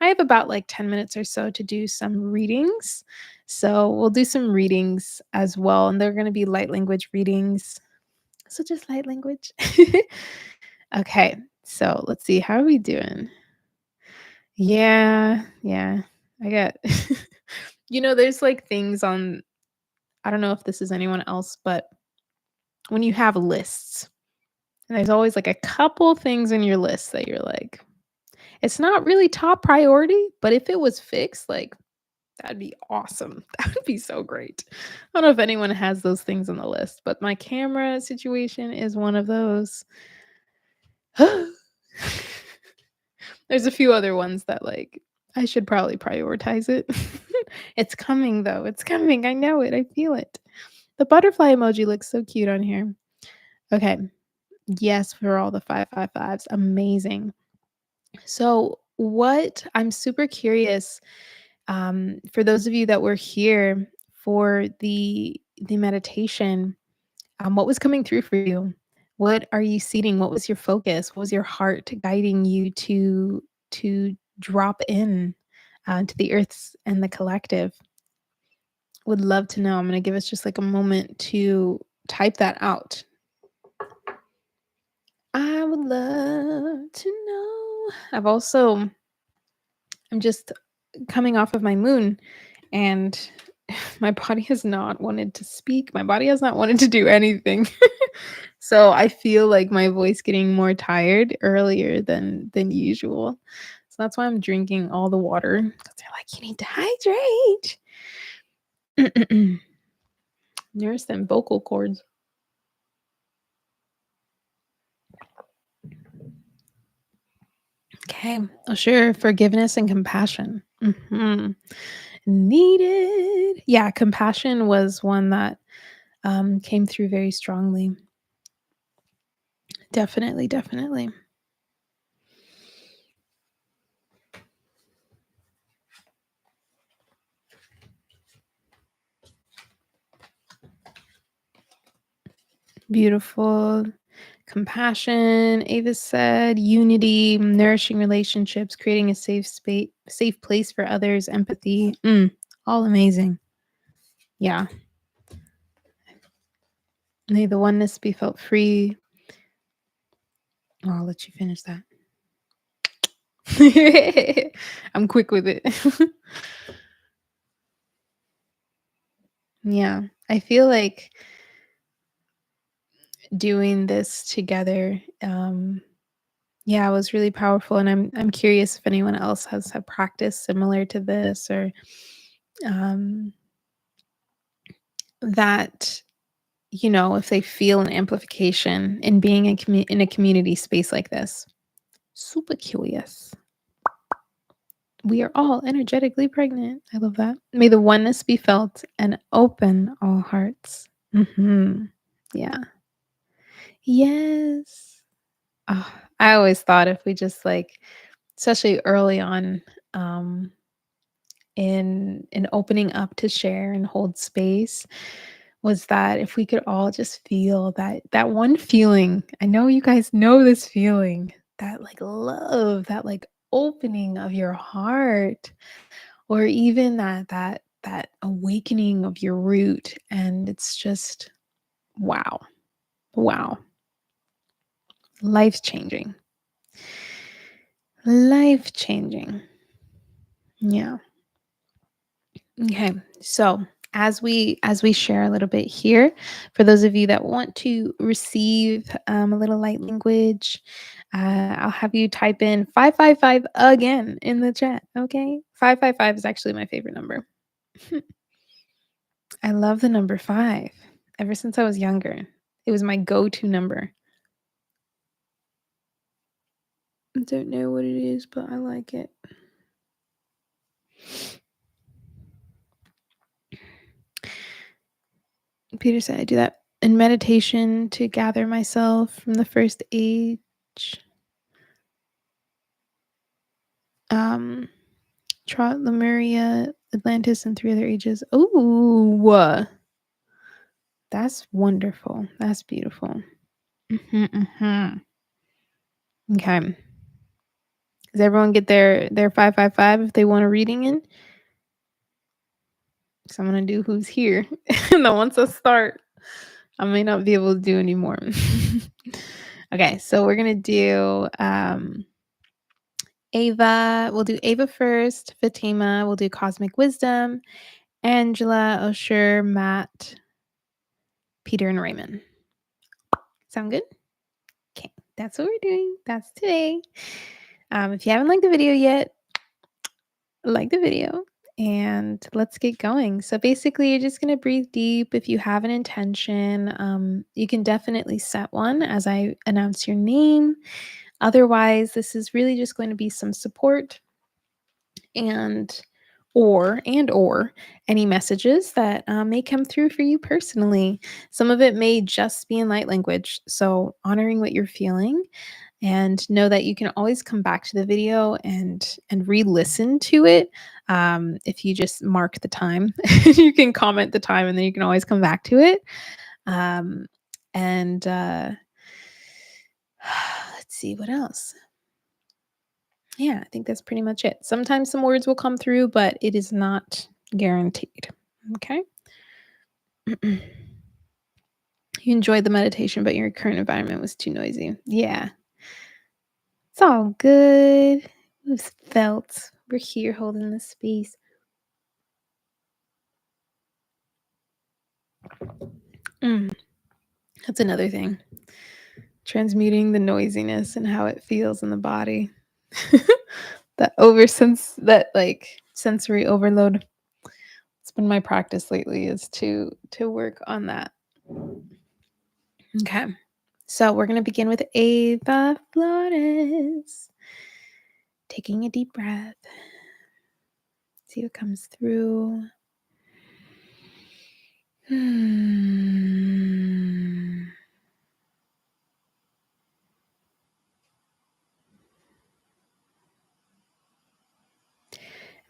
A: have about like 10 minutes or so to do some readings. So we'll do some readings as well. And they're going to be light language readings. So just light language. Okay. So let's see. How are we doing? Yeah. Yeah. I got, there's like things on, I don't know if this is anyone else, but when you have lists, and there's always like a couple things in your list that you're like, it's not really top priority, but if it was fixed, like That'd be awesome. That would be so great. I don't know if anyone has those things on the list, but my camera situation is one of those. There's a few other ones that, like, I should probably prioritize it. It's coming, though. It's coming. I know it. I feel it. The butterfly emoji looks so cute on here. Okay. Yes, for all the 555s. Amazing. So, what I'm super curious, for those of you that were here for the meditation, what was coming through for you? What are you seeing? What was your focus? What was your heart guiding you to drop in to the earths and the collective? Would love to know. I'm gonna give us just like a moment to type that out. I would love to know. I'm just coming off of my moon and my body has not wanted to speak. My body has not wanted to do anything. So I feel like my voice getting more tired earlier than usual. So that's why I'm drinking all the water because they're like, you need to hydrate. Nourish them vocal cords. Okay. Oh, sure. Forgiveness and compassion. Needed. Yeah, compassion was one that came through very strongly. Definitely, definitely. Beautiful. Compassion, Ava said, unity, nourishing relationships, creating a safe place for others, empathy. All amazing. Yeah. May the oneness be felt free. Oh, I'll let you finish that. I'm quick with it. Yeah. I feel like doing this together, yeah, it was really powerful. And I'm curious if anyone else has a practice similar to this or um that if they feel an amplification in being in a community space like this. Super curious. We are all energetically pregnant. I love that. May the oneness be felt and open all hearts. Yeah. Yes. Oh, I always thought if we just like, especially early on, um, in opening up to share and hold space, was that if we could all just feel that one feeling. I know you guys know this feeling, that like love, that like opening of your heart, or even that awakening of your root, and it's just wow. Wow. Life changing. Life changing. Yeah. Okay. So, as we share a little bit here, for those of you that want to receive a little light language, I'll have you type in 555 again in the chat. Okay, 555 is actually my favorite number. I love the number five. Ever since I was younger, it was my go-to number. I don't know what it is, but I like it. Peter said I do that in meditation to gather myself from the first age. Um, Trot, Lemuria, Atlantis, and three other ages. Oh, that's wonderful. That's beautiful. Okay. Does everyone get their 555 if they want a reading in? So I'm gonna do who's here. And then once I start, I may not be able to do anymore. Okay, so we're gonna do Ava. We'll do Ava first. Fatima. We'll do Cosmic Wisdom. Angela, Oshur, Matt, Peter, and Raymond. Sound good? Okay, that's what we're doing. That's today. If you haven't liked the video yet, like the video. and let's get going. So basically, you're just going to breathe deep. If you have an intention, you can definitely set one as I announce your name. Otherwise, this is really just going to be some support and or any messages that may come through for you personally. Some of it may just be in light language. So honoring what you're feeling, and know that you can always come back to the video and re-listen to it. If you just mark the time, you can comment the time, and then you can always come back to it. um, and let's see what else. Yeah, I think that's pretty much it. Sometimes some words will come through, but it is not guaranteed. Okay. You enjoyed the meditation, but your current environment was too noisy. Yeah, it's all good. It was felt. We're here holding this space. Mm, that's another thing. Transmuting the noisiness and how it feels in the body. That like sensory overload. It's been my practice lately is to work on that. Okay. So we're gonna begin with Ava Flores. Taking a deep breath. See what comes through.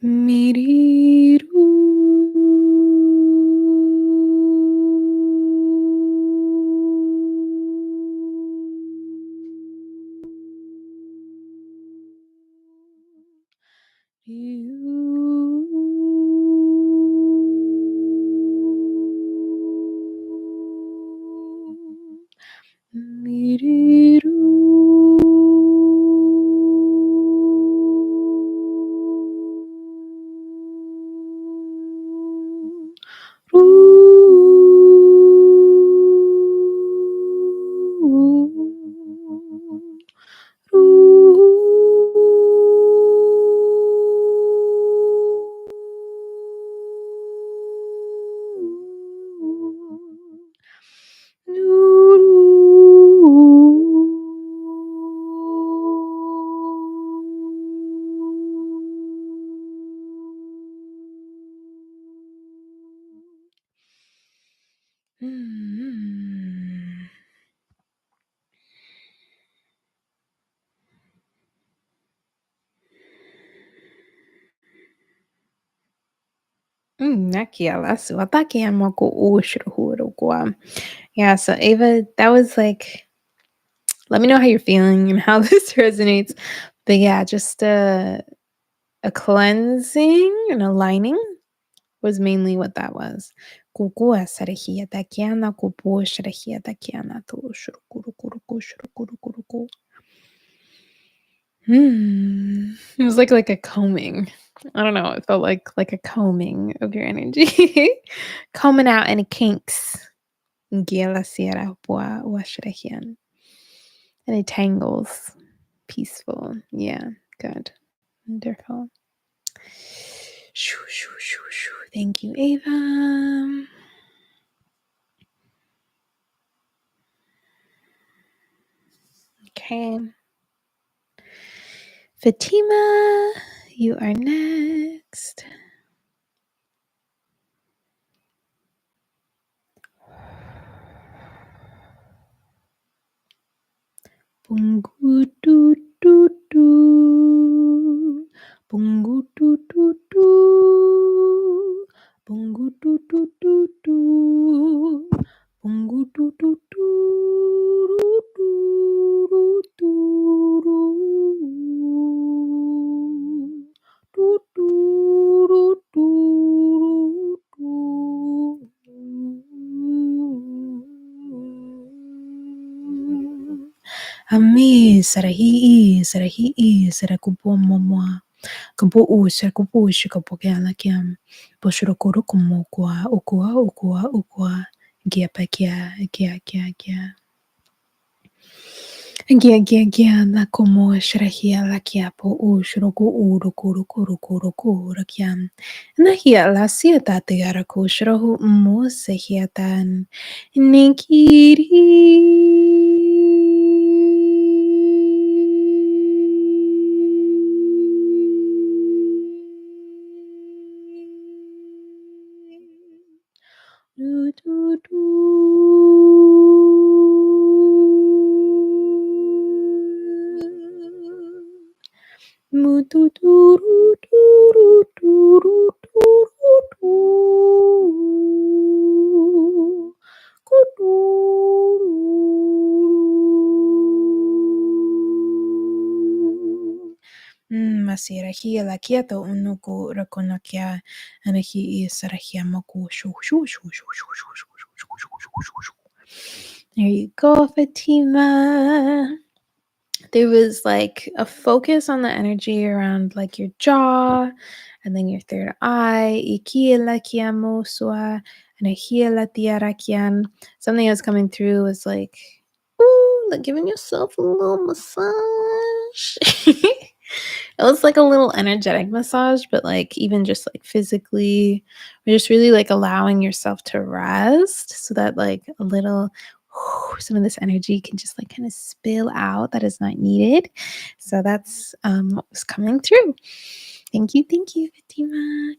A: Miriru. Miriru. Yeah, so Ava, that was like, let me know how you're feeling and how this resonates. But yeah, just a cleansing and aligning was mainly what that was. Kukua sarahia takiana, kupua sarahia takiana, to shurukurukuruku, shurukurukuruku. It was like a combing. I don't know. It felt like a combing of your energy, combing out any kinks. Giela sierra bua washrahian. Any tangles. Peaceful. Yeah. Good. Wonderful. Shoo, shoo, shoo, shoo. Thank you, Ava. Okay. Fatima, you are next. Bungu do do do. Bungu do do do. Bungu do do do do. Bungu do do do. Do do do. Do do do do. Ami sarahi sarahi sarakupo momoa. Kampo u sarakupo shikapokeala kiam. Poshurokoro como kwa ukua ukua ukua. Gia pa gia gia gia gia. Gia gia gia la como shrahia la kia po u shroku uru kuru kuru kuru kuru kiam. Nahia la siata te ara ko shrohu mo sehiatan. Nikiri. Do, do, do. Mu tu tu ru tu ru tu ru tu ru tu. Ku tu ru. Masirahia la quieto unuku rakonakia anahi sarahia moku shu shu shu shu shu shu shu shu shu shu shu shu. There you go, Fatima. There was like a focus on the energy around like your jaw and then your third eye. Ikia la kiamo sua and ahia la tiarakian. Something that was coming through was like, ooh, like giving yourself a little massage. It was like a little energetic massage, but like even just like physically, you're just really like allowing yourself to rest so that like a little some of this energy can just like kind of spill out that is not needed. So that's what was coming through. Thank you, Fatima.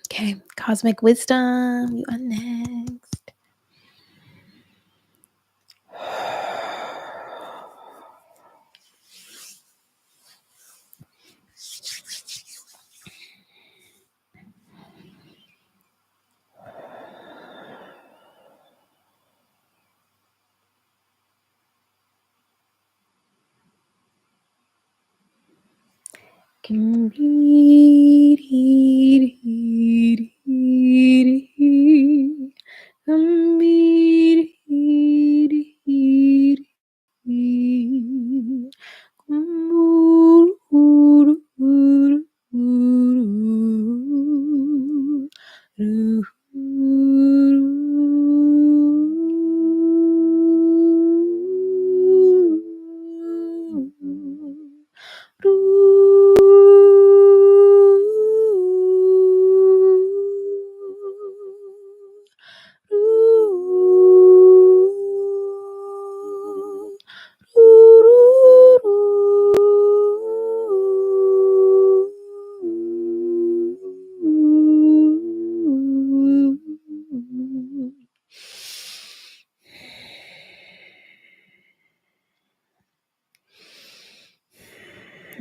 A: Okay, cosmic wisdom, you are next.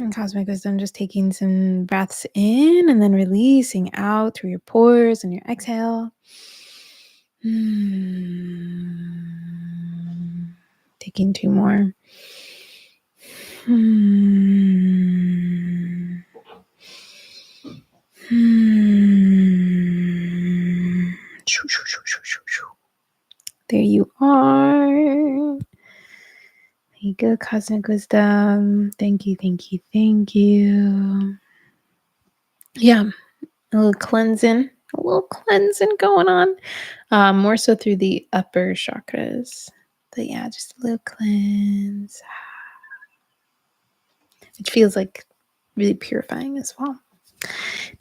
A: And cosmic wisdom, just taking some breaths in and then releasing out through your pores and your exhale. Taking two more. There you are. There you go, cosmic wisdom. Thank you, thank you, thank you. Yeah, a little cleansing going on. More so through the upper chakras. But yeah, just a little cleanse. Which feels like really purifying as well.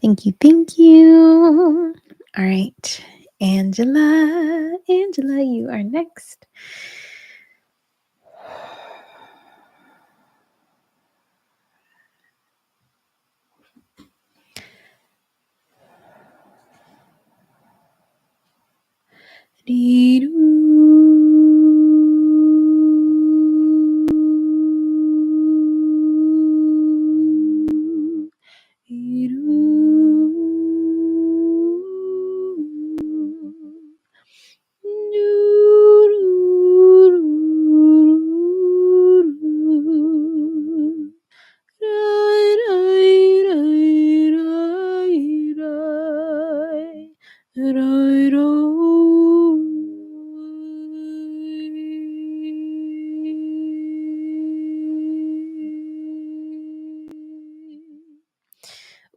A: Thank you, thank you. All right, Angela, you are next.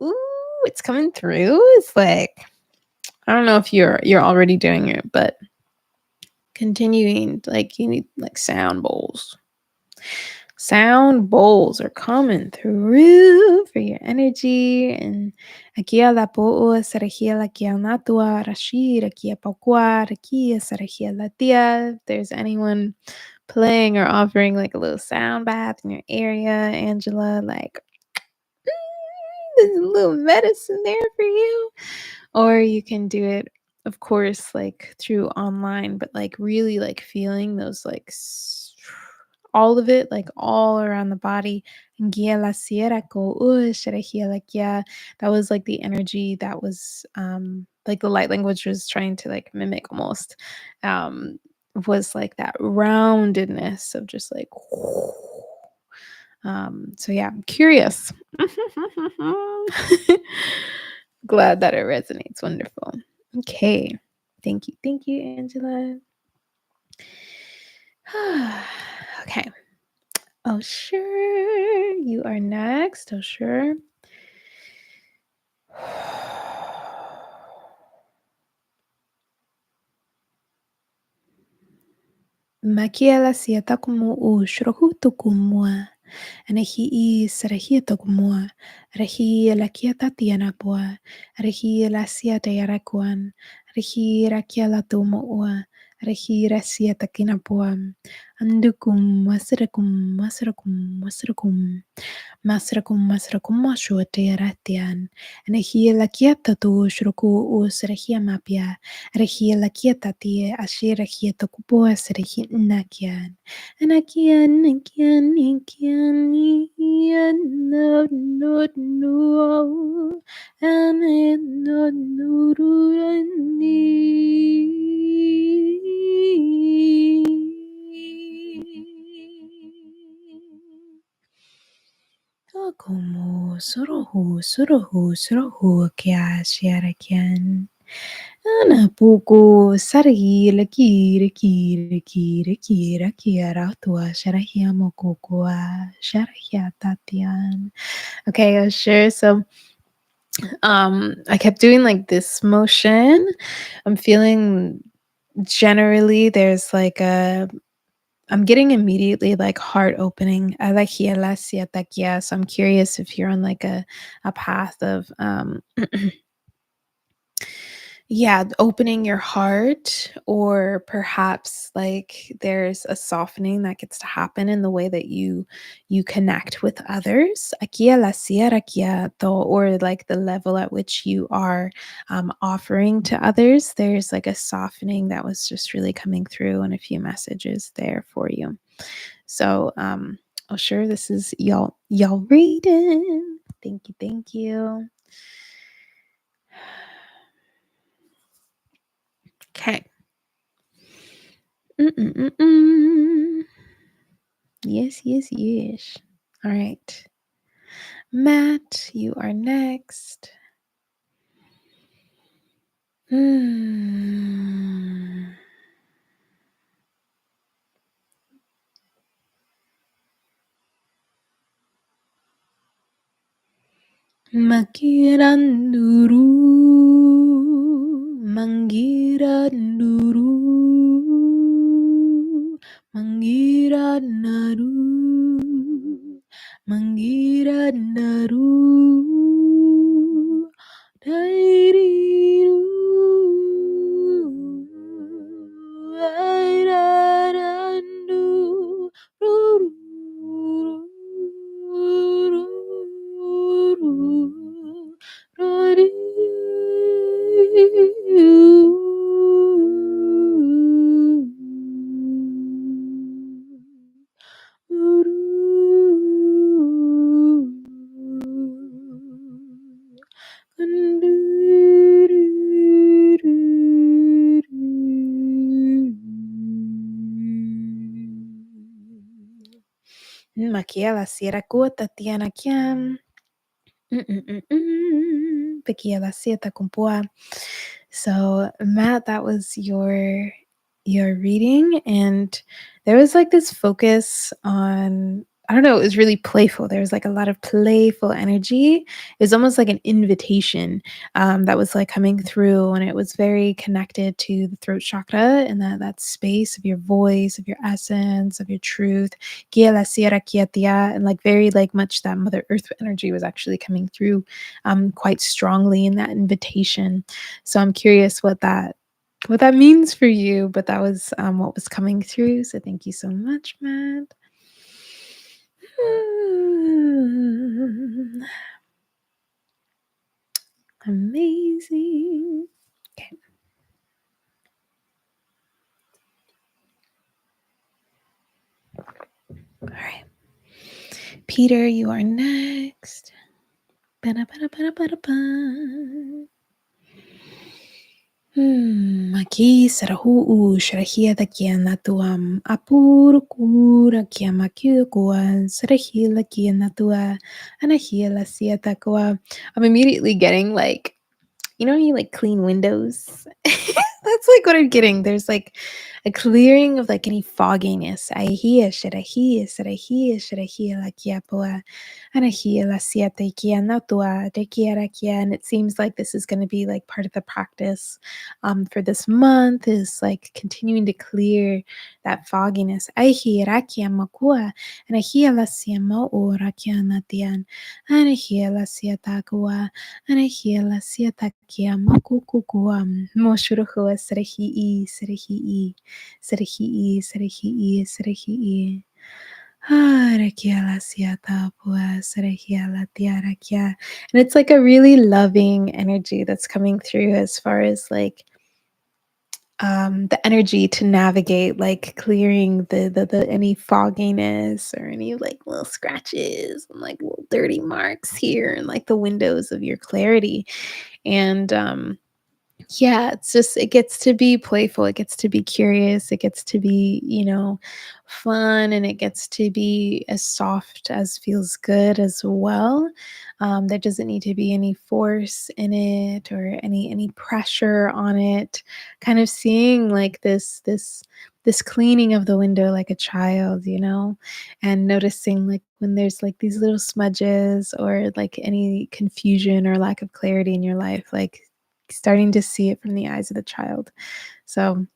A: Ooh, it's coming through. It's like, I don't know if you're already doing it, but Continuing, like, you need, like, sound bowls. Sound bowls are coming through for your energy, and aquí a la po'o sarajia la kia natua rashi rakia pakua rakia sarajia la tia. If there's anyone playing or offering like a little sound bath in your area, Angela, like there's a little medicine there for you. Or you can do it, of course, like through online, but like really like feeling those like all of it, like all around the body. Ngia la sierra ko shirahia, like, yeah, that was like the energy that was like the light language was trying to like mimic almost. Um was like that roundedness of just like so yeah, I'm curious. Glad that it resonates. Wonderful. Okay. Thank you, Angela. Okay. Oh, sure. You are next. Oh, sure. Makiela sieta como u shrohutu kumua. Anahi I sarahita kumua. Rahi la kieta tiana poa. Rahi la sieta yarakuan. Rahi rakiela tumoa. Rahi rasieta kinapoa. Andukum wasirakum wasirakum wasirakum. Masrakum mashuatiaratian. Anahia la kieta tu shruku usrahia mapia. Rahia la kieta tie ashira kieta kupoa srahi nakian. Anakian nakian nakian nakian no no no. And no no como sorohu kya shiarakian. Ana puku sari kira kira tua sharahia mokukua sharahia tatian. Okay, sure. So I kept doing like this motion. I'm feeling generally there's like a I'm getting immediately like heart opening. I like hiela. So I'm curious if you're on like a path of yeah, opening your heart, or perhaps like there's a softening that gets to happen in the way that you connect with others. Aquí a la sierra quieto, or like the level at which you are offering to others. There's like a softening that was just really coming through, and a few messages there for you. So oh sure, this is y'all reading. Thank you, thank you. Okay. Mm-mm-mm-mm. Yes, yes, yes. All right. Matt, you are next. Mm. Makiranduru, mangiranduru, mangiranaru, mangiranaru, dairiru, airarandu, Makiela Sierra Tatiana Kiam. Vikiela Sieta Kumpua. So Matt, that was your reading, and there was like this focus on I don't know, it was really playful. There was, like, a lot of playful energy. It was almost like an invitation, that was, like, coming through, and it was very connected to the throat chakra and that space of your voice, of your essence, of your truth. Kia la sierra kia tia, and, like, very, like, much that Mother Earth energy was actually coming through, quite strongly in that invitation. So I'm curious what that means for you, but that was, what was coming through, so thank you so much, Matt. Mm, amazing. Okay, alright. Peter, you are next. Ba-da-ba-da-ba-da-ba-da-ba. Aquí sarahu sharahia da kiana tuam apur kura kiama kuan sarahila kiana tua anahila siata kua. I'm immediately getting like, you know, when you like clean windows? That's like what I'm getting. There's like a clearing of like any fogginess. I hear, should I hear, should I hear, should I hear, like yapua, and I hear la siete kia natua, de kiera kia. And it seems like this is going to be like part of the practice for this month is like continuing to clear that fogginess. I hear rakia makua, and I hear la siama o rakia natian, and I hear la siatakua. Anahela siatakia makukukuam moshuruhua serehii serehii serehii serehii serehii. Arakiala siatapua serehiala tiarakia. And it's like a really loving energy that's coming through as far as like the energy to navigate, like clearing the any fogginess or any like little scratches and like little dirty marks here and like the windows of your clarity. And yeah, it's just it gets to be playful, it gets to be curious, it gets to be, you know, fun, and it gets to be as soft as feels good as well. There doesn't need to be any force in it or any pressure on it. Kind of seeing like this cleaning of the window like a child, you know, and noticing like when there's like these little smudges or like any confusion or lack of clarity in your life, like starting to see it from the eyes of the child. So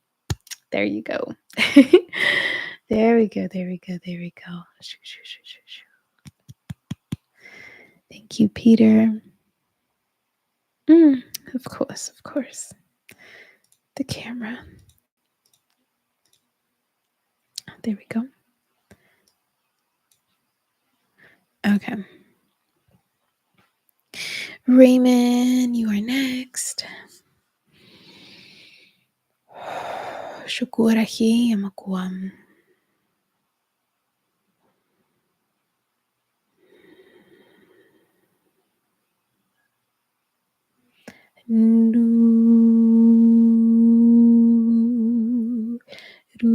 A: there you go. There we go. There we go. There we go. Shoo, shoo, shoo, shoo, shoo. Thank you, Peter. Mm, of course, of course. The camera. Oh, there we go. Okay. Raymond, you are next. Shukurahi amakuam. Nu, ru, ru,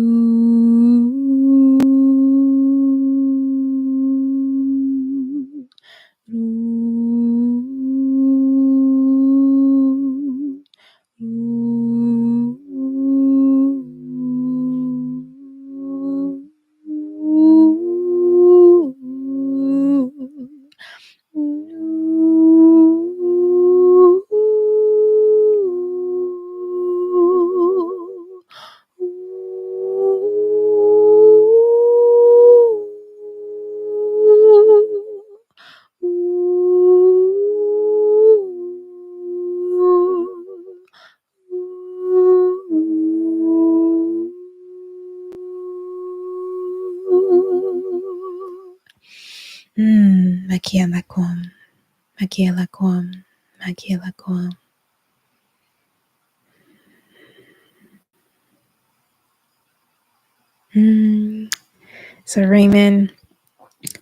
A: Makialakom, makialakom, makialakom. So Raymond,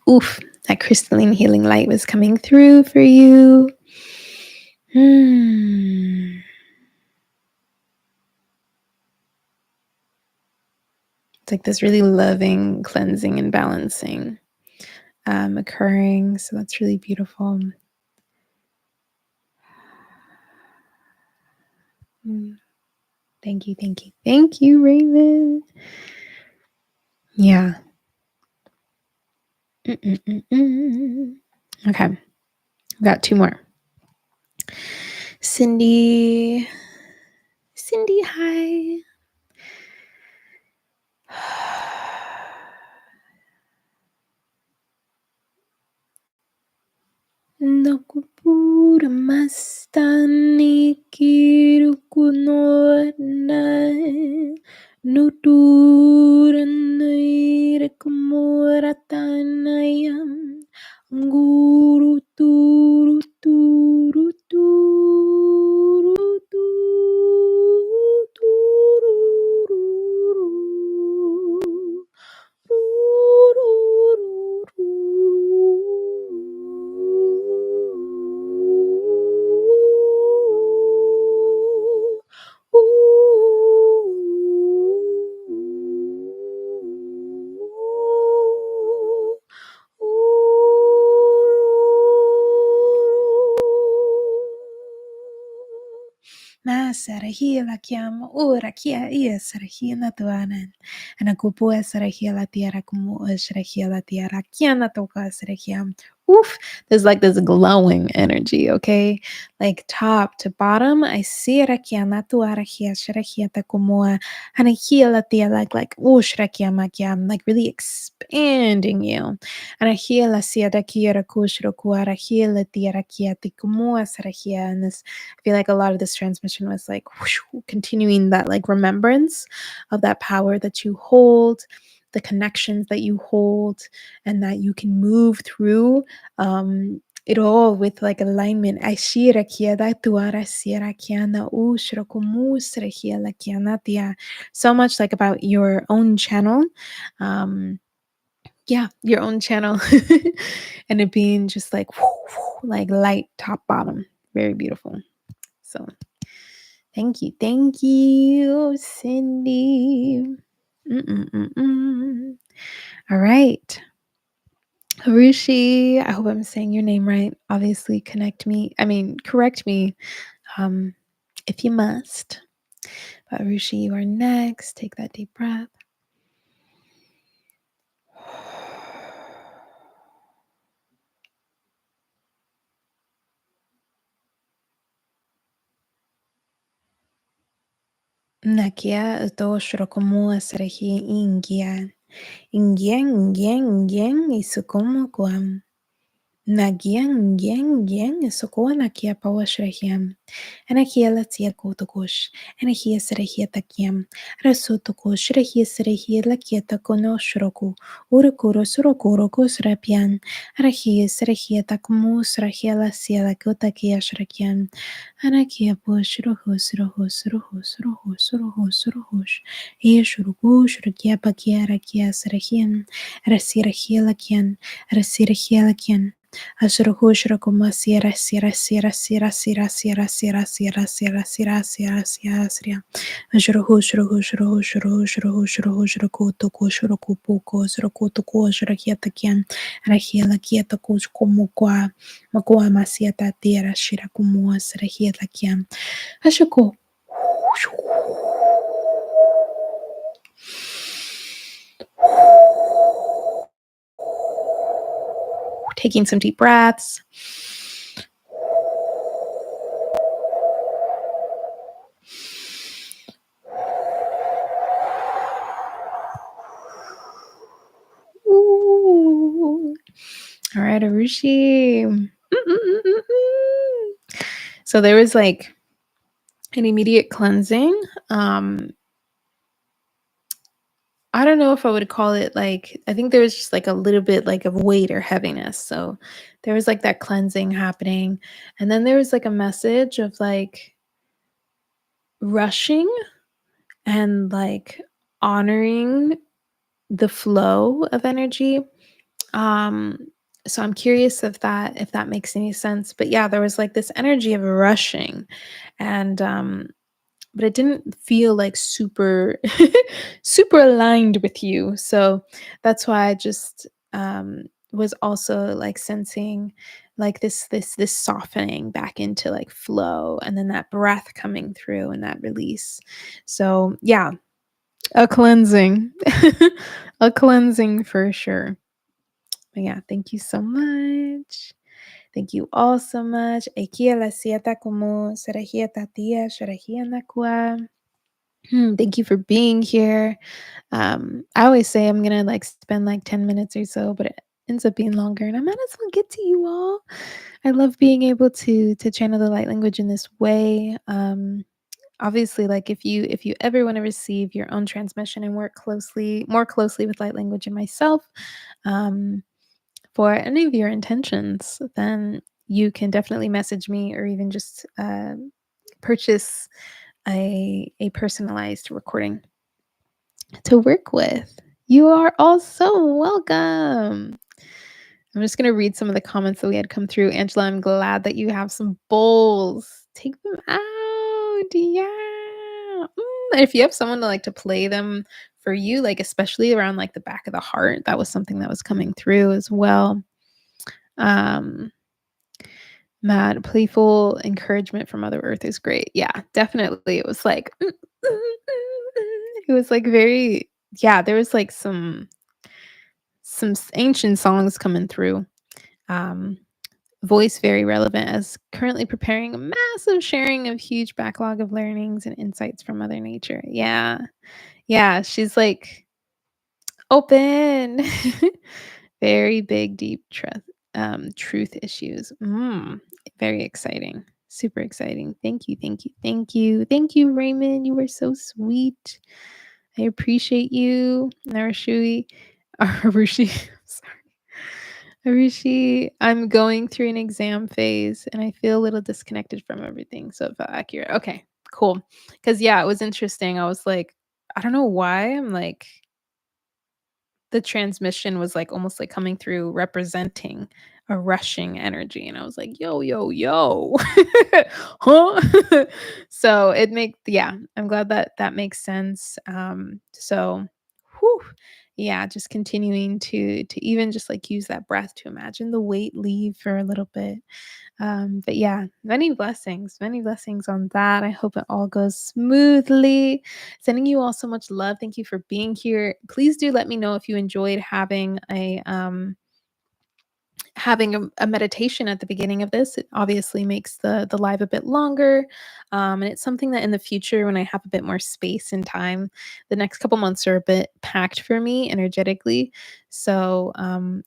A: oof, that crystalline healing light was coming through for you. It's like this really loving, cleansing, and balancing occurring. So that's really beautiful. Thank you, thank you, thank you, Raymond. Yeah. Mm. Okay, we got 2 more. Cindy. Cindy, hi. Nakupura mastani kirukunona nuturanai kumuratanayam guru turu turu turu turu tururu. Masarahia la chiama ora kia ia sarahia na tuanan. Anakupua sarahia la tiara kumu sarahia la tiara kiana toka sarahia. Oof, there's like this glowing energy, okay? Like top to bottom, I see rakiana tuara kia sarahia ta kumua hanahia la tia like ushrakia makia, like really expanding you. Anahia la siada kia kushro kuara hia la tiara kia tikumua sarahia, and this I feel like a lot of this transmission was like whoosh, continuing that like remembrance of that power that you hold, the connections that you hold, and that you can move through it all with like alignment. Aishira kiada tuara sira kiana ushra kumusra hiela kiana tia. So much like about your own channel. Yeah, your own channel. And it being just like like light top bottom. Very beautiful. So thank you, Cindy. Mm-mm-mm-mm. All right, Harushi. I hope I'm saying your name right. Obviously, correct me, um, if you must. But Harushi, you are next. Take that deep breath. Nakia do shrokomu asrehi ingia. Ingien isukomu guam. Ngien isoko nakia pawashrahiam. Anakia latia kotokosh. Anakia serehia takiam. Rasotokosh rehia serehia lakieta kono shroku. Urukuro surokuro kusrapian. Arahia serehia takmus rahia lasia lakotakia shrakian. Anakia push rohus rohus rohus rohus rohus rohus. Yeshurugush rakia pakia rakia serehian. Rasirahia lakian. Rasirahia lakian. Ashruhushra kuma sira sira sira sira sira sira sira sira sira sira sira sira sira. Ashruhushra hushra hushra hushra hushra hushra kuto kushra kupu kushra kuto kushra kieta kian. Rahila kieta kush kumukwa. Makwa masieta tira shira kumua sira hieta kian. Ashuku. Taking some deep breaths. Ooh. All right, Arushi. So there was like an immediate cleansing. I don't know if I would call it like, I think there was just like a little bit like of weight or heaviness. So there was like that cleansing happening. And then there was like a message of like rushing and like honoring the flow of energy. Um, so I'm curious if that makes any sense. But yeah, there was like this energy of rushing, and but it didn't feel like super super aligned with you. So that's why I just was also like sensing like this softening back into like flow, and then that breath coming through and that release. So yeah, a cleansing. A cleansing for sure. Yeah, thank you so much. Thank you all so much. Ekia la sieta como serahia tatia sharahia nakua. Thank you for being here. I always say I'm gonna like spend like 10 minutes or so, but it ends up being longer and I might as well get to you all. I love being able to channel the light language in this way. Obviously, like if you ever want to receive your own transmission and work more closely with light language and myself, um, for any of your intentions, then you can definitely message me or even just purchase a personalized recording to work with. You are all so welcome. I'm just going to read some of the comments that we had come through. Angela, I'm glad that you have some bowls. Take them out. Yeah. And if you have someone to like to play them for you, like especially around like the back of the heart, that was something that was coming through as well. Um, Matt, playful encouragement from Mother Earth is great. Yeah, definitely. It was like, it was like very, yeah, there was like some ancient songs coming through. Um, Voice very relevant as currently preparing a massive sharing of huge backlog of learnings and insights from Mother Nature. Yeah. Yeah. She's like open. Very big, deep truth issues. Very exciting. Super exciting. Thank you. Thank you. Thank you. Thank you, Raymond. You were so sweet. I appreciate you. Narashui. Arushi. Sorry. Arushi, I'm going through an exam phase and I feel a little disconnected from everything. So it felt accurate. Okay, cool. Because, yeah, it was interesting. I was like, I don't know why. I'm like, the transmission was like almost like coming through representing a rushing energy. And I was like, yo, yo, yo. Huh? So yeah, I'm glad that that makes sense. Whew, yeah, just continuing to even just like use that breath to imagine the weight leave for a little bit. But yeah, many blessings on that. I hope it all goes smoothly. Sending you all so much love. Thank you for being here. Please do let me know if you enjoyed having a meditation at the beginning of this. It obviously makes the live a bit longer. And it's something that in the future, when I have a bit more space and time, the next couple months are a bit packed for me energetically. So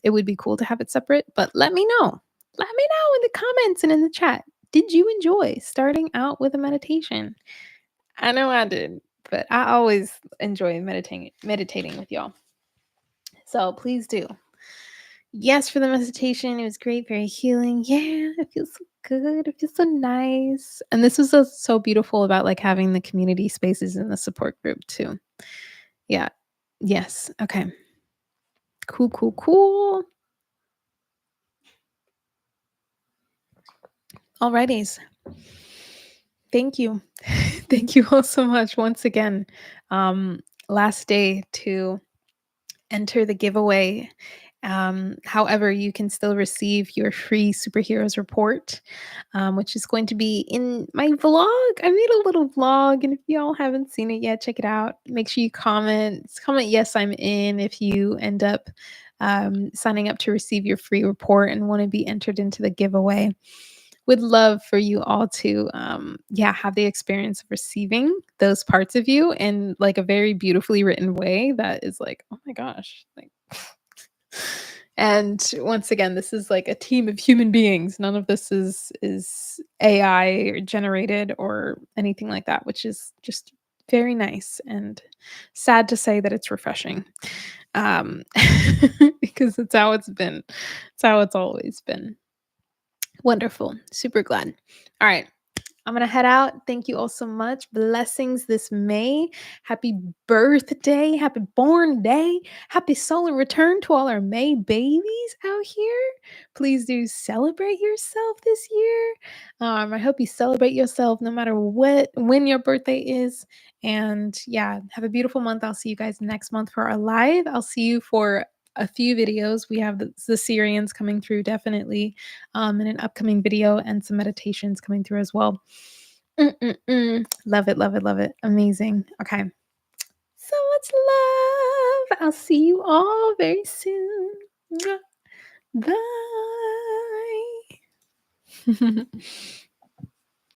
A: it would be cool to have it separate, but let me know. Let me know in the comments and in the chat. Did you enjoy starting out with a meditation? I know I did, but I always enjoy meditating with y'all. So please do. Yes, for the meditation. It was great, very healing. Yeah, it feels so good. It feels so nice. And this was so beautiful about like having the community spaces in the support group too. Yeah. Yes. Okay. Cool, cool, cool. Alrighties. Thank you. Thank you all so much once again. Um, Last day to enter the giveaway. However, you can still receive your free superheroes report, which is going to be in my vlog. I made a little vlog, and if y'all haven't seen it yet, check it out. Make sure you comment. Comment yes, I'm in if you end up signing up to receive your free report and want to be entered into the giveaway. Would love for you all to yeah, have the experience of receiving those parts of you in like a very beautifully written way that is like, oh my gosh, like and once again, this is like a team of human beings. None of this is AI generated or anything like that, which is just very nice and sad to say that it's refreshing. Um because it's how it's been. It's how it's always been. Wonderful. Super glad. All right. I'm going to head out. Thank you all so much. Blessings this May. Happy birthday. Happy born day. Happy solar return to all our May babies out here. Please do celebrate yourself this year. I hope you celebrate yourself no matter when your birthday is. And yeah, have a beautiful month. I'll see you guys next month for our live. I'll see you for a few videos. We have the Syrians coming through definitely in an upcoming video and some meditations coming through as well. Love it, love it, love it. Amazing. Okay. So much love. I'll see you all very soon. Mwah. Bye.